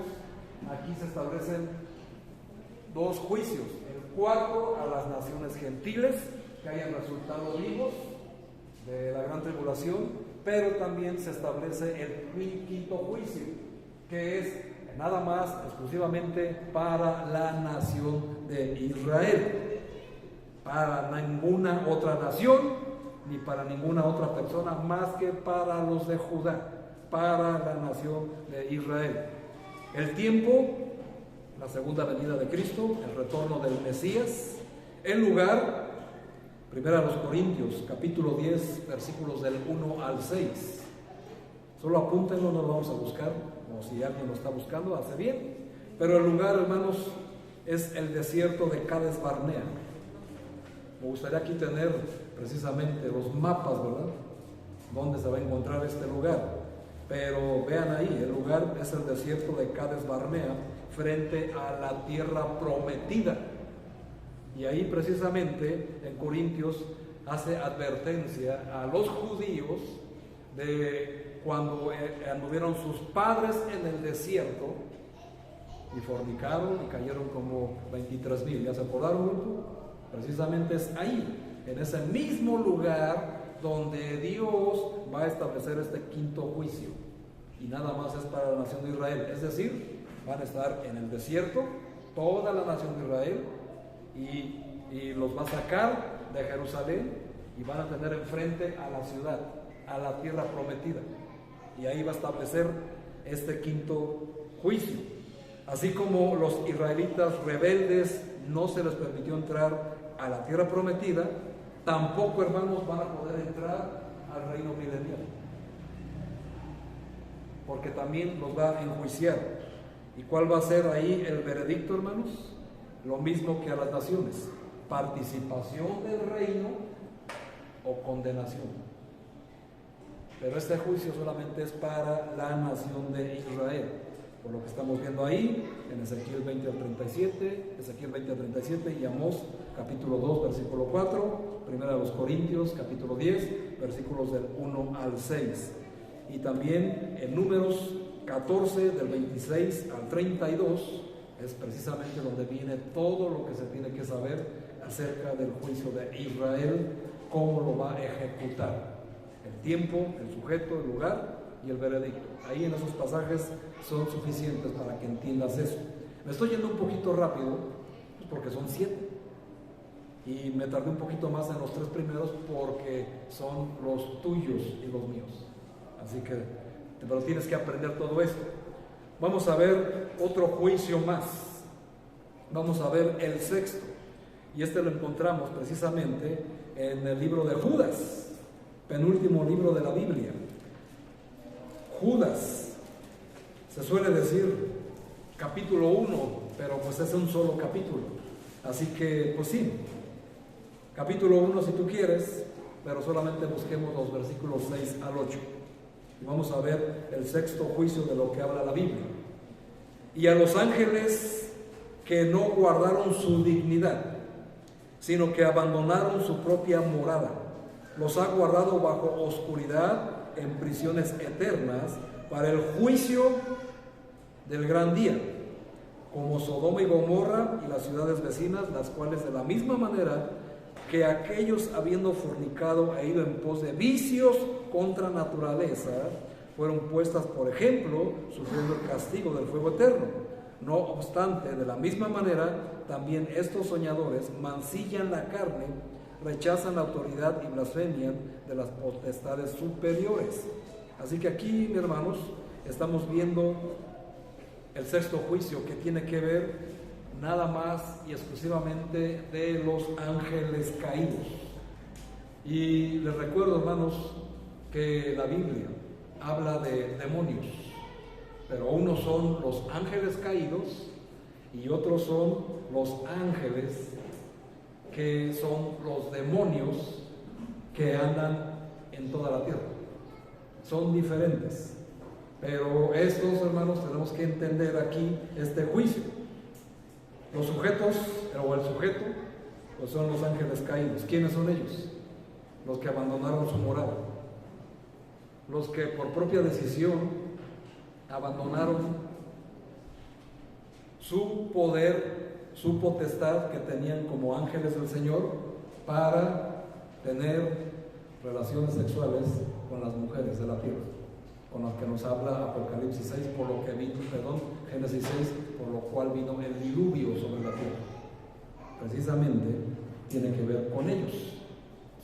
aquí se establecen dos juicios. El cuarto a las naciones gentiles que hayan resultado vivos de la gran tribulación, pero también se establece el quinto juicio, que es nada más exclusivamente para la nación de Israel, para ninguna otra nación ni para ninguna otra persona más que para los de Judá, para la nación de Israel. El tiempo, la segunda venida de Cristo, el retorno del Mesías. El lugar, Primera a los Corintios, capítulo 10, versículos del 1 al 6. Solo apúntenlo, no lo vamos a buscar, o si alguien lo está buscando, hace bien. Pero el lugar, hermanos, es el desierto de Cades Barnea. Me gustaría aquí tener precisamente los mapas, ¿verdad? Dónde se va a encontrar este lugar. Pero vean ahí, el lugar es el desierto de Cades Barnea, frente a la tierra prometida. Y ahí precisamente en Corintios hace advertencia a los judíos de cuando anduvieron sus padres en el desierto y fornicaron y cayeron como 23,000. ¿Ya se acordaron? Precisamente es ahí, en ese mismo lugar donde Dios va a establecer este quinto juicio. Y nada más es para la nación de Israel. Es decir, van a estar en el desierto toda la nación de Israel y los va a sacar de Jerusalén y van a tener enfrente a la ciudad, a la tierra prometida. Y ahí va a establecer este quinto juicio. Así como los israelitas rebeldes no se les permitió entrar a la tierra prometida, tampoco, hermanos, van a poder entrar al reino milenial, porque también los va a enjuiciar. ¿Y cuál va a ser ahí el veredicto, hermanos? Lo mismo que a las naciones: participación del reino o condenación. Pero este juicio solamente es para la nación de Israel, por lo que estamos viendo ahí en Ezequiel 20 al 37, y Amós capítulo 2 versículo 4, Primera de los Corintios capítulo 10 versículos del 1 al 6, y también en Números 14 del 26 al 32 es precisamente donde viene todo lo que se tiene que saber acerca del juicio de Israel, cómo lo va a ejecutar, el tiempo, el sujeto, el lugar y el veredicto. Ahí en esos pasajes son suficientes para que entiendas eso. Me estoy yendo un poquito rápido, pues porque son 7, y me tardé un poquito más en los 3 primeros porque son los tuyos y los míos. Así que, pero tienes que aprender todo esto. Vamos a ver otro juicio más. Vamos a ver el sexto, y este lo encontramos precisamente en el libro de Judas, penúltimo libro de la Biblia. Judas, se suele decir capítulo 1, pero pues es un solo capítulo, así que pues sí, capítulo 1 si tú quieres, pero solamente busquemos los versículos 6 al 8 y vamos a ver el sexto juicio de lo que habla la Biblia. Y a los ángeles que no guardaron su dignidad, sino que abandonaron su propia morada, los ha guardado bajo oscuridad en prisiones eternas para el juicio del gran día, como Sodoma y Gomorra y las ciudades vecinas, las cuales de la misma manera que aquellos, habiendo fornicado e ido en pos de vicios contra naturaleza, fueron puestas por ejemplo, sufriendo el castigo del fuego eterno. No obstante, de la misma manera, también estos soñadores mancillan la carne, rechazan la autoridad y blasfemian de las potestades superiores. Así que aquí, mis hermanos, estamos viendo el sexto juicio, que tiene que ver nada más y exclusivamente de los ángeles caídos. Y les recuerdo, hermanos, que la Biblia habla de demonios, pero unos son los ángeles caídos y otros son los ángeles que son los demonios que andan en toda la tierra. Son diferentes, pero estos, hermanos, tenemos que entender aquí este juicio. Los sujetos, o el sujeto, pues son los ángeles caídos. ¿Quiénes son ellos? Los que abandonaron su morada, los que por propia decisión abandonaron su poder, su potestad que tenían como ángeles del Señor para tener relaciones sexuales con las mujeres de la tierra, con las que nos habla Apocalipsis 6, por lo que vino, Génesis 6, por lo cual vino el diluvio sobre la tierra. Precisamente tiene que ver con ellos.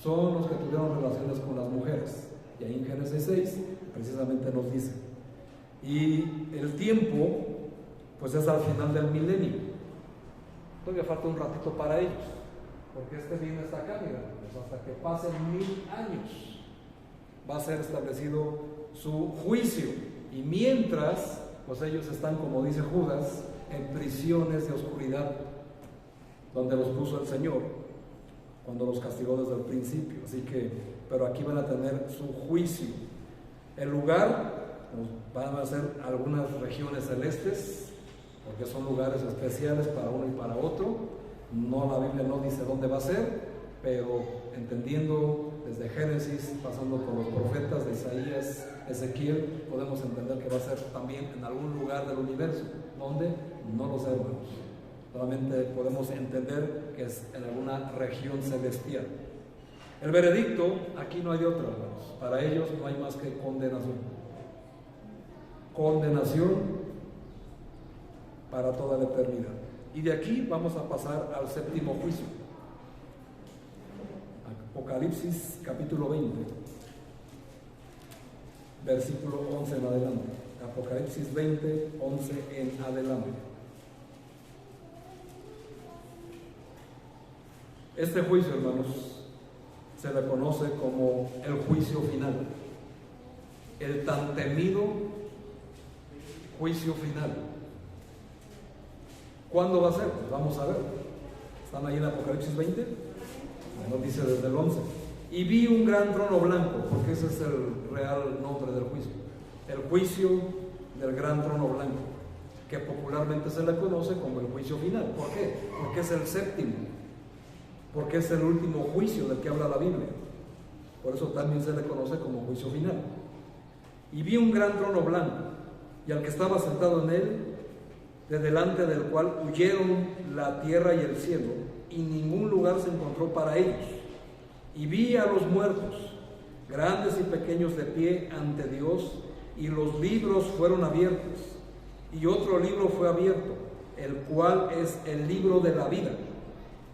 Son los que tuvieron relaciones con las mujeres. Y ahí en Génesis 6 precisamente nos dice. Y el tiempo, pues es al final del milenio. Todavía falta un ratito para ellos. porque este vino está acá, mira, pues hasta que pasen 1000 años va a ser establecido su juicio, y mientras, pues ellos están, como dice Judas, en prisiones de oscuridad, donde los puso el Señor cuando los castigó desde el principio. Así que, pero aquí van a tener su juicio. El lugar, pues, van a ser algunas regiones celestes, porque son lugares especiales para uno y para otro. No, la Biblia no dice dónde va a ser, pero entendiendo desde Génesis, pasando por los profetas de Isaías, Ezequiel, podemos entender que va a ser también en algún lugar del universo. ¿Dónde? No lo sabemos. Solamente podemos entender que es en alguna región celestial. El veredicto, aquí no hay de otra, hermanos. Para ellos no hay más que condenación. Condenación para toda la eternidad. Y de aquí vamos a pasar al séptimo juicio. Apocalipsis capítulo 20, versículo 11 en adelante. Apocalipsis 20, 11 en adelante. Este juicio, hermanos, se le conoce como el juicio final, el tan temido juicio final. ¿Cuándo va a ser? Pues vamos a ver. ¿Están ahí en Apocalipsis 20? Nos dice desde el 11. Y vi un gran trono blanco, porque ese es el real nombre del juicio. El juicio del gran trono blanco, que popularmente se le conoce como el juicio final. ¿Por qué? Porque es el séptimo. Porque es el último juicio del que habla la Biblia. Por eso también se le conoce como juicio final. Y vi un gran trono blanco, y al que estaba sentado en él, de delante del cual huyeron la tierra y el cielo, y ningún lugar se encontró para ellos. Y vi a los muertos, grandes y pequeños, de pie ante Dios, y los libros fueron abiertos. Y otro libro fue abierto, el cual es el libro de la vida.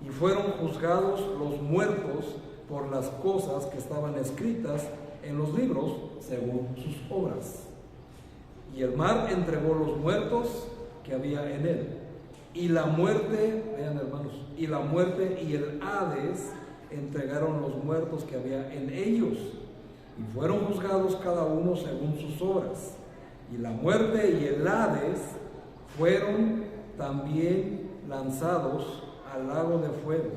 Y fueron juzgados los muertos por las cosas que estaban escritas en los libros según sus obras. Y el mar entregó los muertos que había en él. Y la muerte, vean hermanos, y la muerte y el Hades entregaron los muertos que había en ellos. Y fueron juzgados cada uno según sus obras. Y la muerte y el Hades fueron también lanzados al lago de fuego,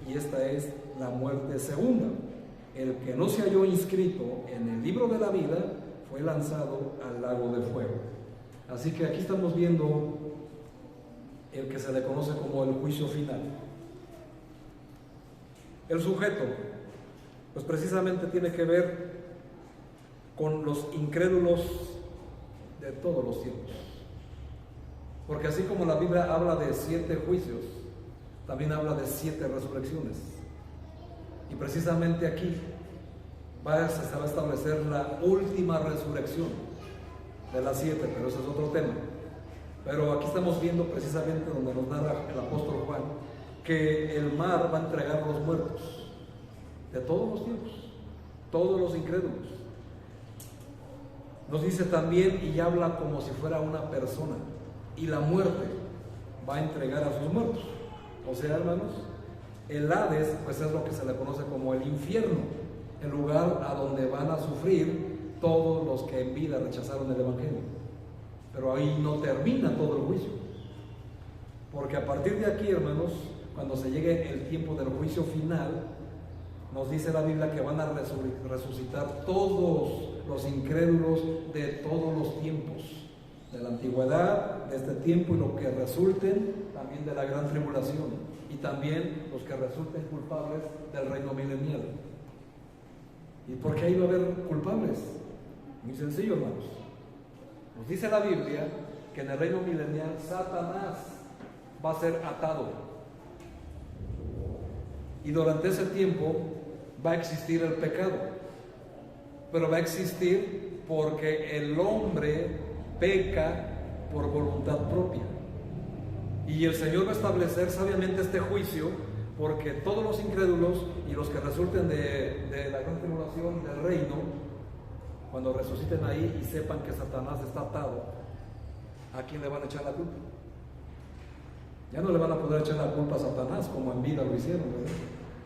y esta es la muerte segunda. El que no se halló inscrito en el libro de la vida fue lanzado al lago de fuego. Así que aquí estamos viendo el que se le conoce como el juicio final. El sujeto, pues precisamente tiene que ver con los incrédulos de todos los tiempos, porque así como la Biblia habla de 7 juicios, también habla de 7 resurrecciones. Y precisamente aquí se va a establecer la última resurrección de las 7, pero ese es otro tema. Pero aquí estamos viendo precisamente donde nos narra el apóstol Juan, que el mar va a entregar los muertos de todos los tiempos, todos los incrédulos. Nos dice también, y habla como si fuera una persona, y la muerte va a entregar a sus muertos. O sea, hermanos, el Hades, pues es lo que se le conoce como el infierno, el lugar a donde van a sufrir todos los que en vida rechazaron el Evangelio. Pero ahí no termina todo el juicio, porque a partir de aquí, hermanos, cuando se llegue el tiempo del juicio final, nos dice la Biblia que van a resucitar todos los incrédulos de todos los tiempos, de la antigüedad, de este tiempo, y los que resulten también de la gran tribulación, y también los que resulten culpables del reino milenial. ¿Y por qué ahí va a haber culpables? Muy sencillo, hermanos. Nos dice la Biblia que en el reino milenial Satanás va a ser atado, y durante ese tiempo va a existir el pecado, pero va a existir porque el hombre peca por voluntad propia. Y el Señor va a establecer sabiamente este juicio, porque todos los incrédulos y los que resulten de la gran tribulación del reino, cuando resuciten ahí y sepan que Satanás está atado, ¿a quién le van a echar la culpa? Ya no le van a poder echar la culpa a Satanás como en vida lo hicieron, ¿verdad?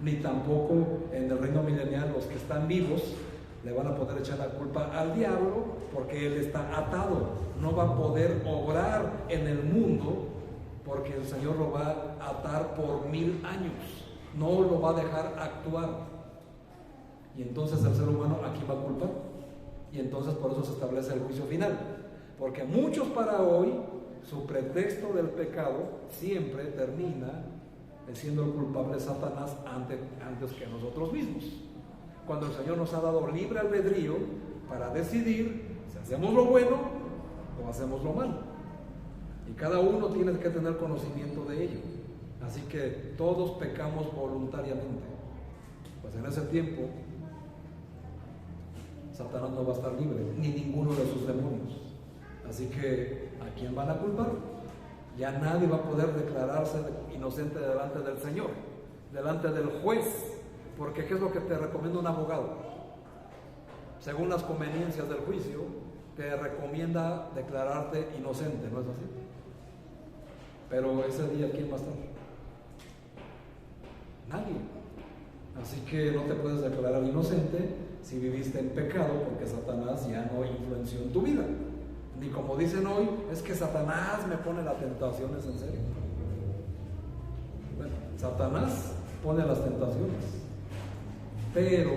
Ni tampoco en el reino milenial los que están vivos le van a poder echar la culpa al diablo, porque él está atado, no va a poder obrar en el mundo, porque el Señor lo va a atar por 1000 años, no lo va a dejar actuar. Y entonces el ser humano aquí va a culpar, y entonces por eso se establece el juicio final, porque muchos para hoy, su pretexto del pecado siempre termina siendo el culpable Satanás antes que nosotros mismos, cuando el Señor nos ha dado libre albedrío para decidir si hacemos lo bueno o hacemos lo malo, y cada uno tiene que tener conocimiento de ello. Así que todos pecamos voluntariamente. Pues en ese tiempo Satanás no va a estar libre, ni ninguno de sus demonios. Así que ¿a quién van a culpar? Ya nadie va a poder declararse inocente delante del Señor, delante del juez. Porque ¿qué es lo que te recomienda un abogado? Según las conveniencias del juicio, te recomienda declararte inocente, ¿no es así? Pero ese día, ¿quién va a estar? Nadie. Así que no te puedes declarar inocente si viviste en pecado, porque Satanás ya no influenció en tu vida. Ni como dicen hoy, es que Satanás me pone las tentaciones, en serio. Bueno, Satanás pone las tentaciones, pero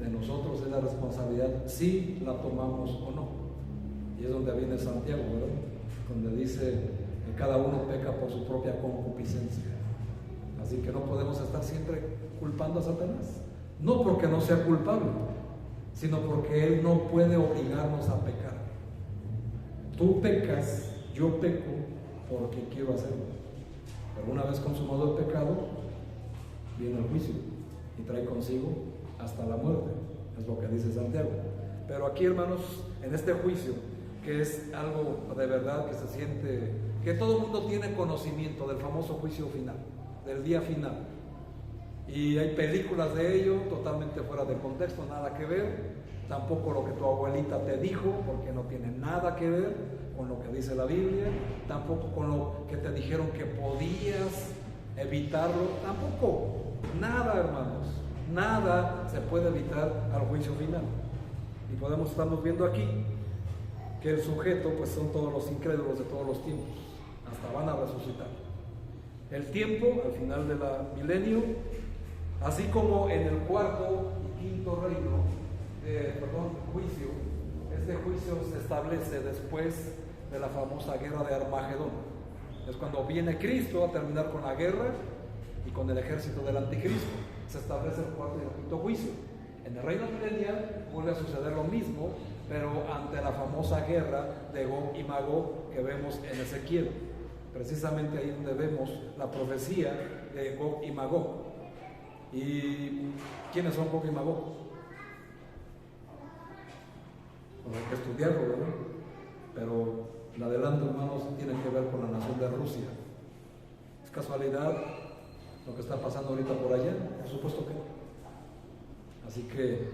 de nosotros es la responsabilidad si la tomamos o no. Y es donde viene Santiago, ¿verdad? Donde dice que cada uno peca por su propia concupiscencia. Así que no podemos estar siempre culpando a Satanás, no porque no sea culpable, sino porque él no puede obligarnos a pecar. Tú pecas, yo peco porque quiero hacerlo, pero una vez consumado el pecado, viene el juicio y trae consigo hasta la muerte, es lo que dice Santiago. Pero aquí, hermanos, en este juicio, que es algo de verdad que se siente, que todo el mundo tiene conocimiento del famoso juicio final, del día final, y hay películas de ello totalmente fuera de contexto, nada que ver, tampoco lo que tu abuelita te dijo, porque no tiene nada que ver con lo que dice la Biblia, tampoco con lo que te dijeron que podías evitarlo, tampoco, nada, hermanos, nada se puede evitar al juicio final. Y estamos viendo aquí que el sujeto pues son todos los incrédulos de todos los tiempos, hasta van a resucitar. El tiempo al final del milenio, así como en el cuarto y quinto juicio, este juicio se establece después de la famosa guerra de Armagedón. Es cuando viene Cristo a terminar con la guerra y con el ejército del anticristo. Se establece el cuarto y el quinto juicio. En el reino milenial vuelve a suceder lo mismo, pero ante la famosa guerra de Gog y Magog que vemos en Ezequiel. Precisamente ahí donde vemos la profecía de Gog y Magog. ¿Y quiénes son Gog y Magog? Pues hay que estudiarlo, ¿verdad? Pero el adelanto, hermanos, tiene que ver con la nación de Rusia. ¿Es casualidad lo que está pasando ahorita por allá? Por supuesto que no. Así que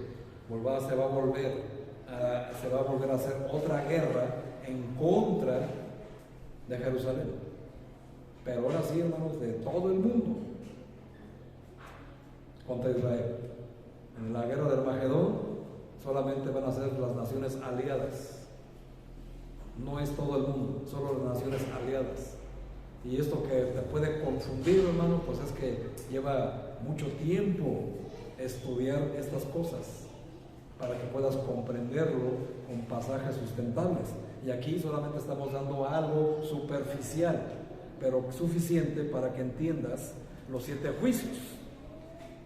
se va a volver a hacer otra guerra en contra de Jerusalén. Pero ahora sí, hermanos, de todo el mundo contra Israel. En la guerra del Armagedón solamente van a ser las naciones aliadas. No es todo el mundo, solo las naciones aliadas. Y esto que te puede confundir, hermano, pues es que lleva mucho tiempo estudiar estas cosas para que puedas comprenderlo con pasajes sustentables. Y aquí solamente estamos dando algo superficial, pero suficiente para que entiendas los 7 juicios.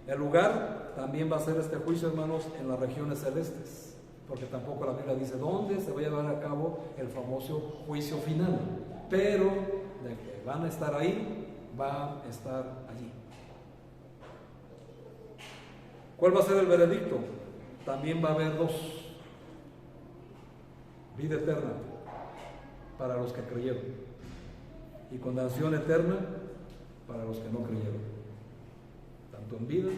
El lugar también va a ser este juicio, hermanos, en las regiones celestes, porque tampoco la Biblia dice dónde se va a llevar a cabo el famoso juicio final, pero de que van a estar ahí, va a estar allí. ¿Cuál va a ser el veredicto? También va a haber 2: vida eterna para los que creyeron y condenación eterna para los que no creyeron, tanto en vida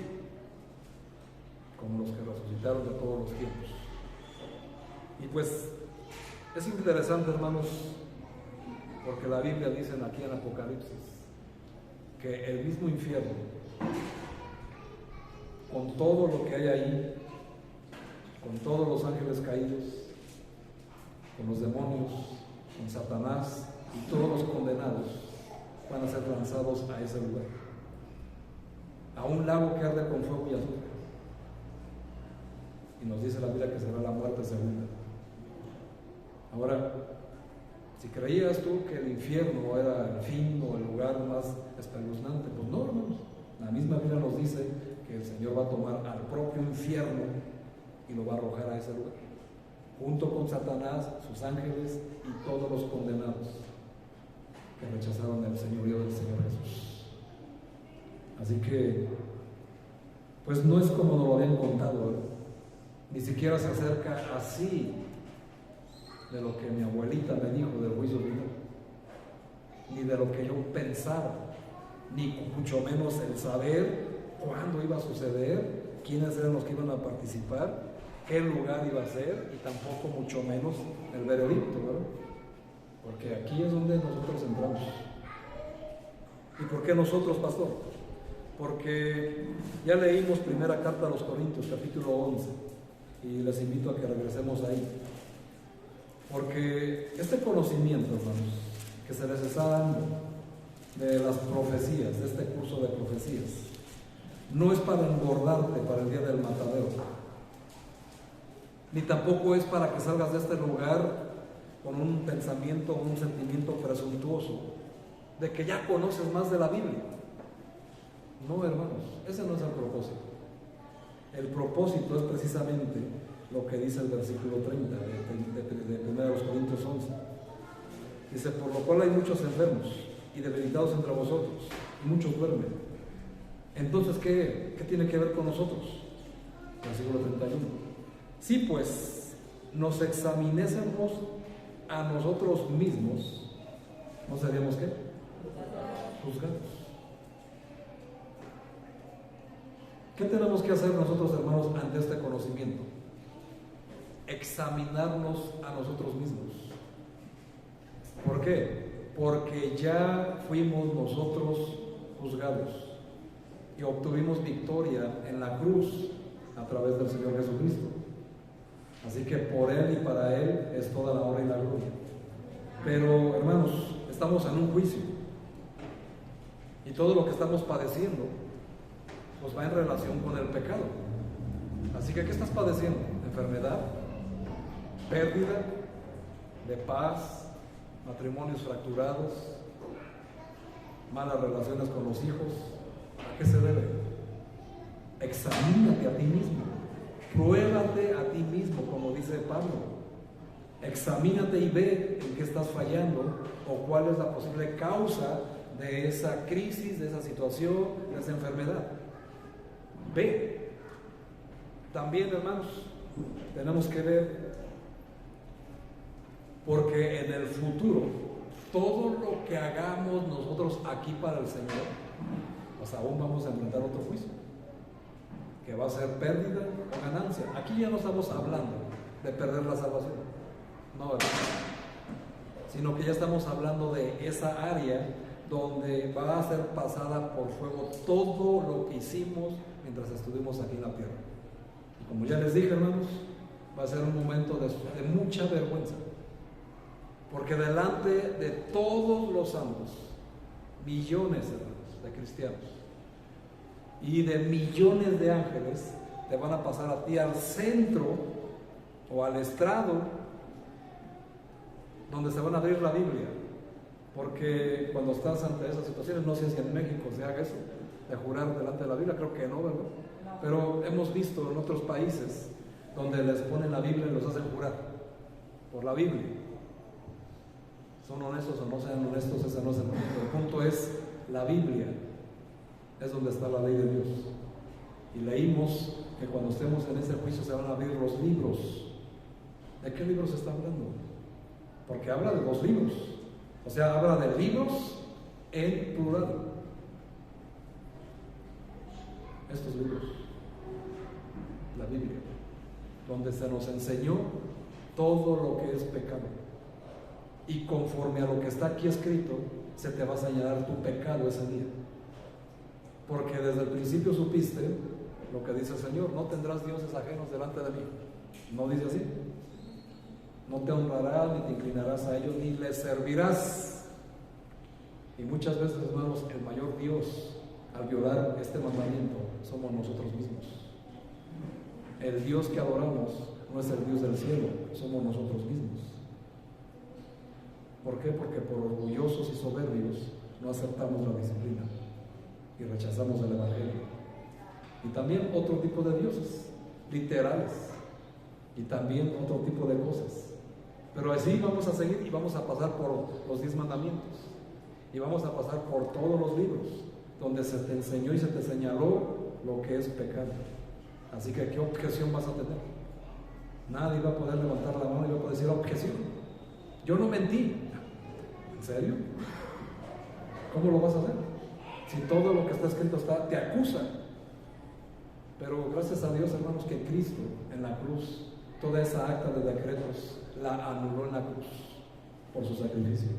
como los que resucitaron de todos los tiempos. Y pues es interesante, hermanos, porque la Biblia dice aquí en Apocalipsis que el mismo infierno, con todo lo que hay ahí, con todos los ángeles caídos, con los demonios, con Satanás y todos los condenados, van a ser lanzados a ese lugar, a un lago que arde con fuego y azufre. Y nos dice la Biblia que será la muerte segunda. Ahora, si creías tú que el infierno era el fin o el lugar más espeluznante, pues no, hermanos. La misma Biblia nos dice que el Señor va a tomar al propio infierno y lo va a arrojar a ese lugar, junto con Satanás, sus ángeles y todos los condenados que rechazaron el señorío del Señor Jesús. Así que, pues no es como nos lo habían contado, ¿verdad? Ni siquiera se acerca así de lo que mi abuelita me dijo del juicio final, ni de lo que yo pensaba, ni mucho menos el saber cuándo iba a suceder, quiénes eran los que iban a participar, qué lugar iba a ser, y tampoco mucho menos el veredicto, ¿verdad? Porque aquí es donde nosotros entramos. ¿Y por qué nosotros, pastor? Porque ya leímos primera carta a los Corintios, capítulo 11, y les invito a que regresemos ahí. Porque este conocimiento, hermanos, que se les está dando de las profecías, de este curso de profecías, no es para engordarte para el día del matadero, ni tampoco es para que salgas de este lugar con un pensamiento, un sentimiento presuntuoso de que ya conoces más de la Biblia. No, hermanos, ese no es el propósito. El propósito es precisamente lo que dice el versículo 30 de 1 Corintios 11. Dice: por lo cual hay muchos enfermos y debilitados entre vosotros, y muchos duermen. Entonces, ¿qué tiene que ver con nosotros? Versículo 31. Si pues nos examinésemos a nosotros mismos, ¿no seríamos qué? Juzgados. ¿Qué tenemos que hacer nosotros, hermanos, ante este conocimiento? Examinarnos a nosotros mismos. ¿Por qué? Porque ya fuimos nosotros juzgados y obtuvimos victoria en la cruz a través del Señor Jesucristo. Así que por Él y para Él es toda la honra y la gloria. Pero, hermanos, estamos en un juicio y todo lo que estamos padeciendo pues va en relación con el pecado. Así que, ¿qué estás padeciendo? ¿Enfermedad? ¿Pérdida de paz? ¿Matrimonios fracturados? ¿Malas relaciones con los hijos? ¿A qué se debe? Examínate a ti mismo, pruébate a ti mismo, como dice Pablo. Examínate y ve en qué estás fallando o cuál es la posible causa de esa crisis, de esa situación, de esa enfermedad. Ve. También, hermanos, tenemos que ver, porque en el futuro todo lo que hagamos nosotros aquí para el Señor, pues aún vamos a enfrentar otro juicio, que va a ser pérdida o ganancia. Aquí ya no estamos hablando de perder la salvación, no, sino que ya estamos hablando de esa área donde va a ser pasada por fuego todo lo que hicimos mientras estuvimos aquí en la tierra. Y como ya les dije, hermanos, va a ser un momento de mucha vergüenza, porque delante de todos los santos, millones, hermanos, de cristianos y de millones de ángeles te van a pasar a ti al centro o al estrado donde se van a abrir la Biblia. Porque cuando estás ante esas situaciones, no sé si en México se haga eso, de jurar delante de la Biblia, creo que no, ¿verdad? Pero hemos visto en otros países donde les ponen la Biblia y los hacen jurar por la Biblia. ¿Son honestos o no sean honestos? Ese no es el punto. El punto es la Biblia, es donde está la ley de Dios. Y leímos que cuando estemos en ese juicio se van a abrir los libros. ¿De qué libros se está hablando? Porque habla de 2 libros. O sea, habla de libros en plural. Estos libros, la Biblia, donde se nos enseñó todo lo que es pecado, y conforme a lo que está aquí escrito, se te va a señalar tu pecado ese día. Porque desde el principio supiste lo que dice el Señor: no tendrás dioses ajenos delante de mí. ¿No dice así? No te honrarás, ni te inclinarás a ellos, ni les servirás. Y muchas veces, hermanos, el mayor Dios, al violar este mandamiento, somos nosotros mismos. El Dios que adoramos no es el Dios del cielo, somos nosotros mismos. ¿Por qué? Porque por orgullosos y soberbios no aceptamos la disciplina y rechazamos el Evangelio. Y también otro tipo de dioses, literales, y también otro tipo de cosas. Pero así vamos a seguir y vamos a pasar por los 10 mandamientos. Y vamos a pasar por todos los libros donde se te enseñó y se te señaló lo que es pecado. Así que, ¿qué objeción vas a tener? Nadie va a poder levantar la mano y va a poder decir objeción. Yo no mentí. ¿En serio? ¿Cómo lo vas a hacer? Si todo lo que está escrito te acusa. Pero gracias a Dios, hermanos, que Cristo en la cruz, toda esa acta de decretos la anuló en la cruz por su sacrificio.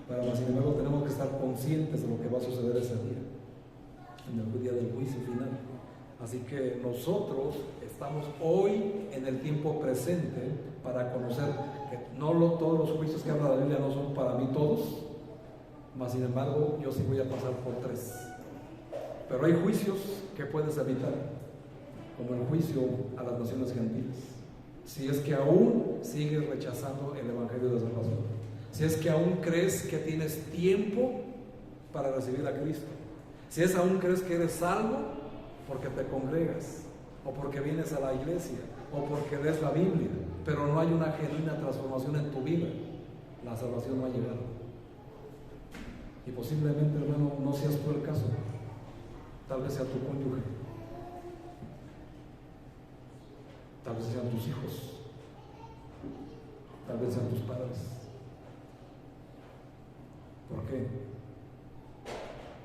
Pero sin embargo tenemos que estar conscientes de lo que va a suceder ese día, en el día del juicio final. Así que nosotros estamos hoy en el tiempo presente para conocer que todos los juicios que habla la Biblia no son para mí todos, mas sin embargo yo sí voy a pasar por 3. Pero hay juicios que puedes evitar, como el juicio a las naciones gentiles, si es que aún sigues rechazando el Evangelio de salvación, si es que aún crees que tienes tiempo para recibir a Cristo, si es aún crees que eres salvo porque te congregas, o porque vienes a la iglesia, o porque lees la Biblia, pero no hay una genuina transformación en tu vida, la salvación no ha llegado. Y posiblemente, hermano, no seas tú el caso, tal vez sea tu cónyuge, tal vez sean tus hijos, tal vez sean tus padres. ¿Por qué?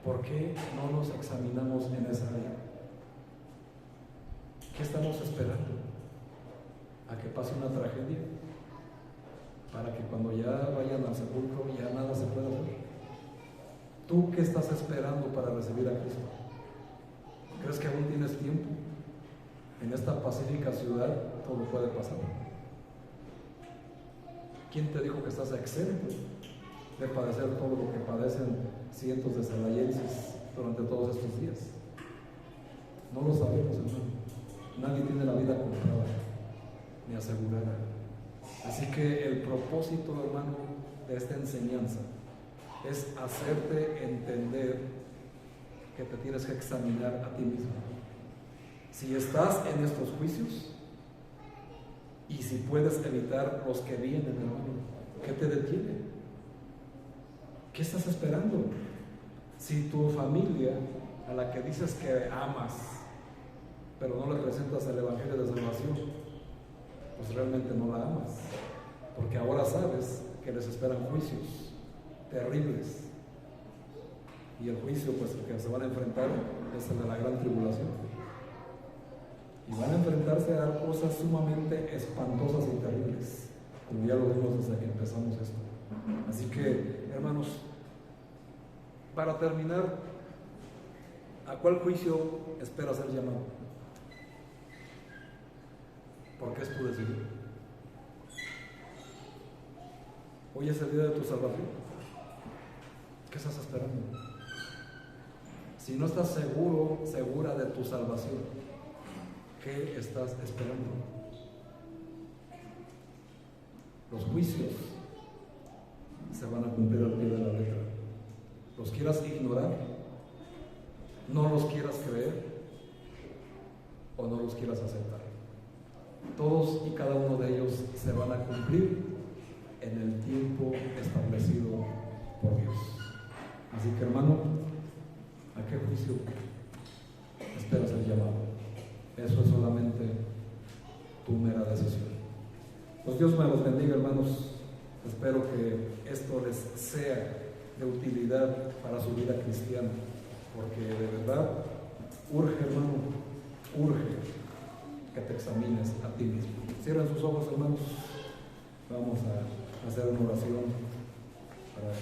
¿Por qué no nos examinamos en esa área? ¿Qué estamos esperando? ¿A que pase una tragedia? Para que cuando ya vayan al sepulcro ya nada se pueda hacer. ¿Tú qué estás esperando para recibir a Cristo? ¿Crees que aún tienes tiempo? En esta pacífica ciudad todo puede pasar. ¿Quién te dijo que estás exento de padecer todo lo que padecen cientos de celayenses durante todos estos días? No lo sabemos, hermano. Nadie tiene la vida comprada ni asegurada. Así que el propósito, hermano, de esta enseñanza es hacerte entender que te tienes que examinar a ti mismo. Si estás en estos juicios y si puedes evitar los que vienen, hermano, ¿qué te detiene? ¿Qué estás esperando? Si tu familia, a la que dices que amas, pero no le presentas el Evangelio de salvación, pues realmente no la amas, porque ahora sabes que les esperan juicios terribles, y el juicio, pues, el que se van a enfrentar es el de la gran tribulación, y van a enfrentarse a cosas sumamente espantosas y terribles, como ya lo vimos desde que empezamos esto. Así que, hermanos, para terminar, ¿a cuál juicio esperas ser llamado? Porque es tu decisión. Hoy es el día de tu salvación. ¿Qué estás esperando? Si no estás seguro, segura de tu salvación, ¿qué estás esperando? Los juicios se van a cumplir al pie de la letra. Los quieras ignorar, no los quieras creer o no los quieras aceptar. Todos y cada uno de ellos se van a cumplir en el tiempo establecido por Dios. Así que, hermano, ¿a qué juicio esperas ser llamado? Eso es solamente tu mera decisión. Pues Dios me los bendiga, hermanos. Espero que esto les sea de utilidad para su vida cristiana, porque de verdad urge, hermano, urge que te examines a ti mismo. Cierren sus ojos, hermanos. Vamos a hacer una oración para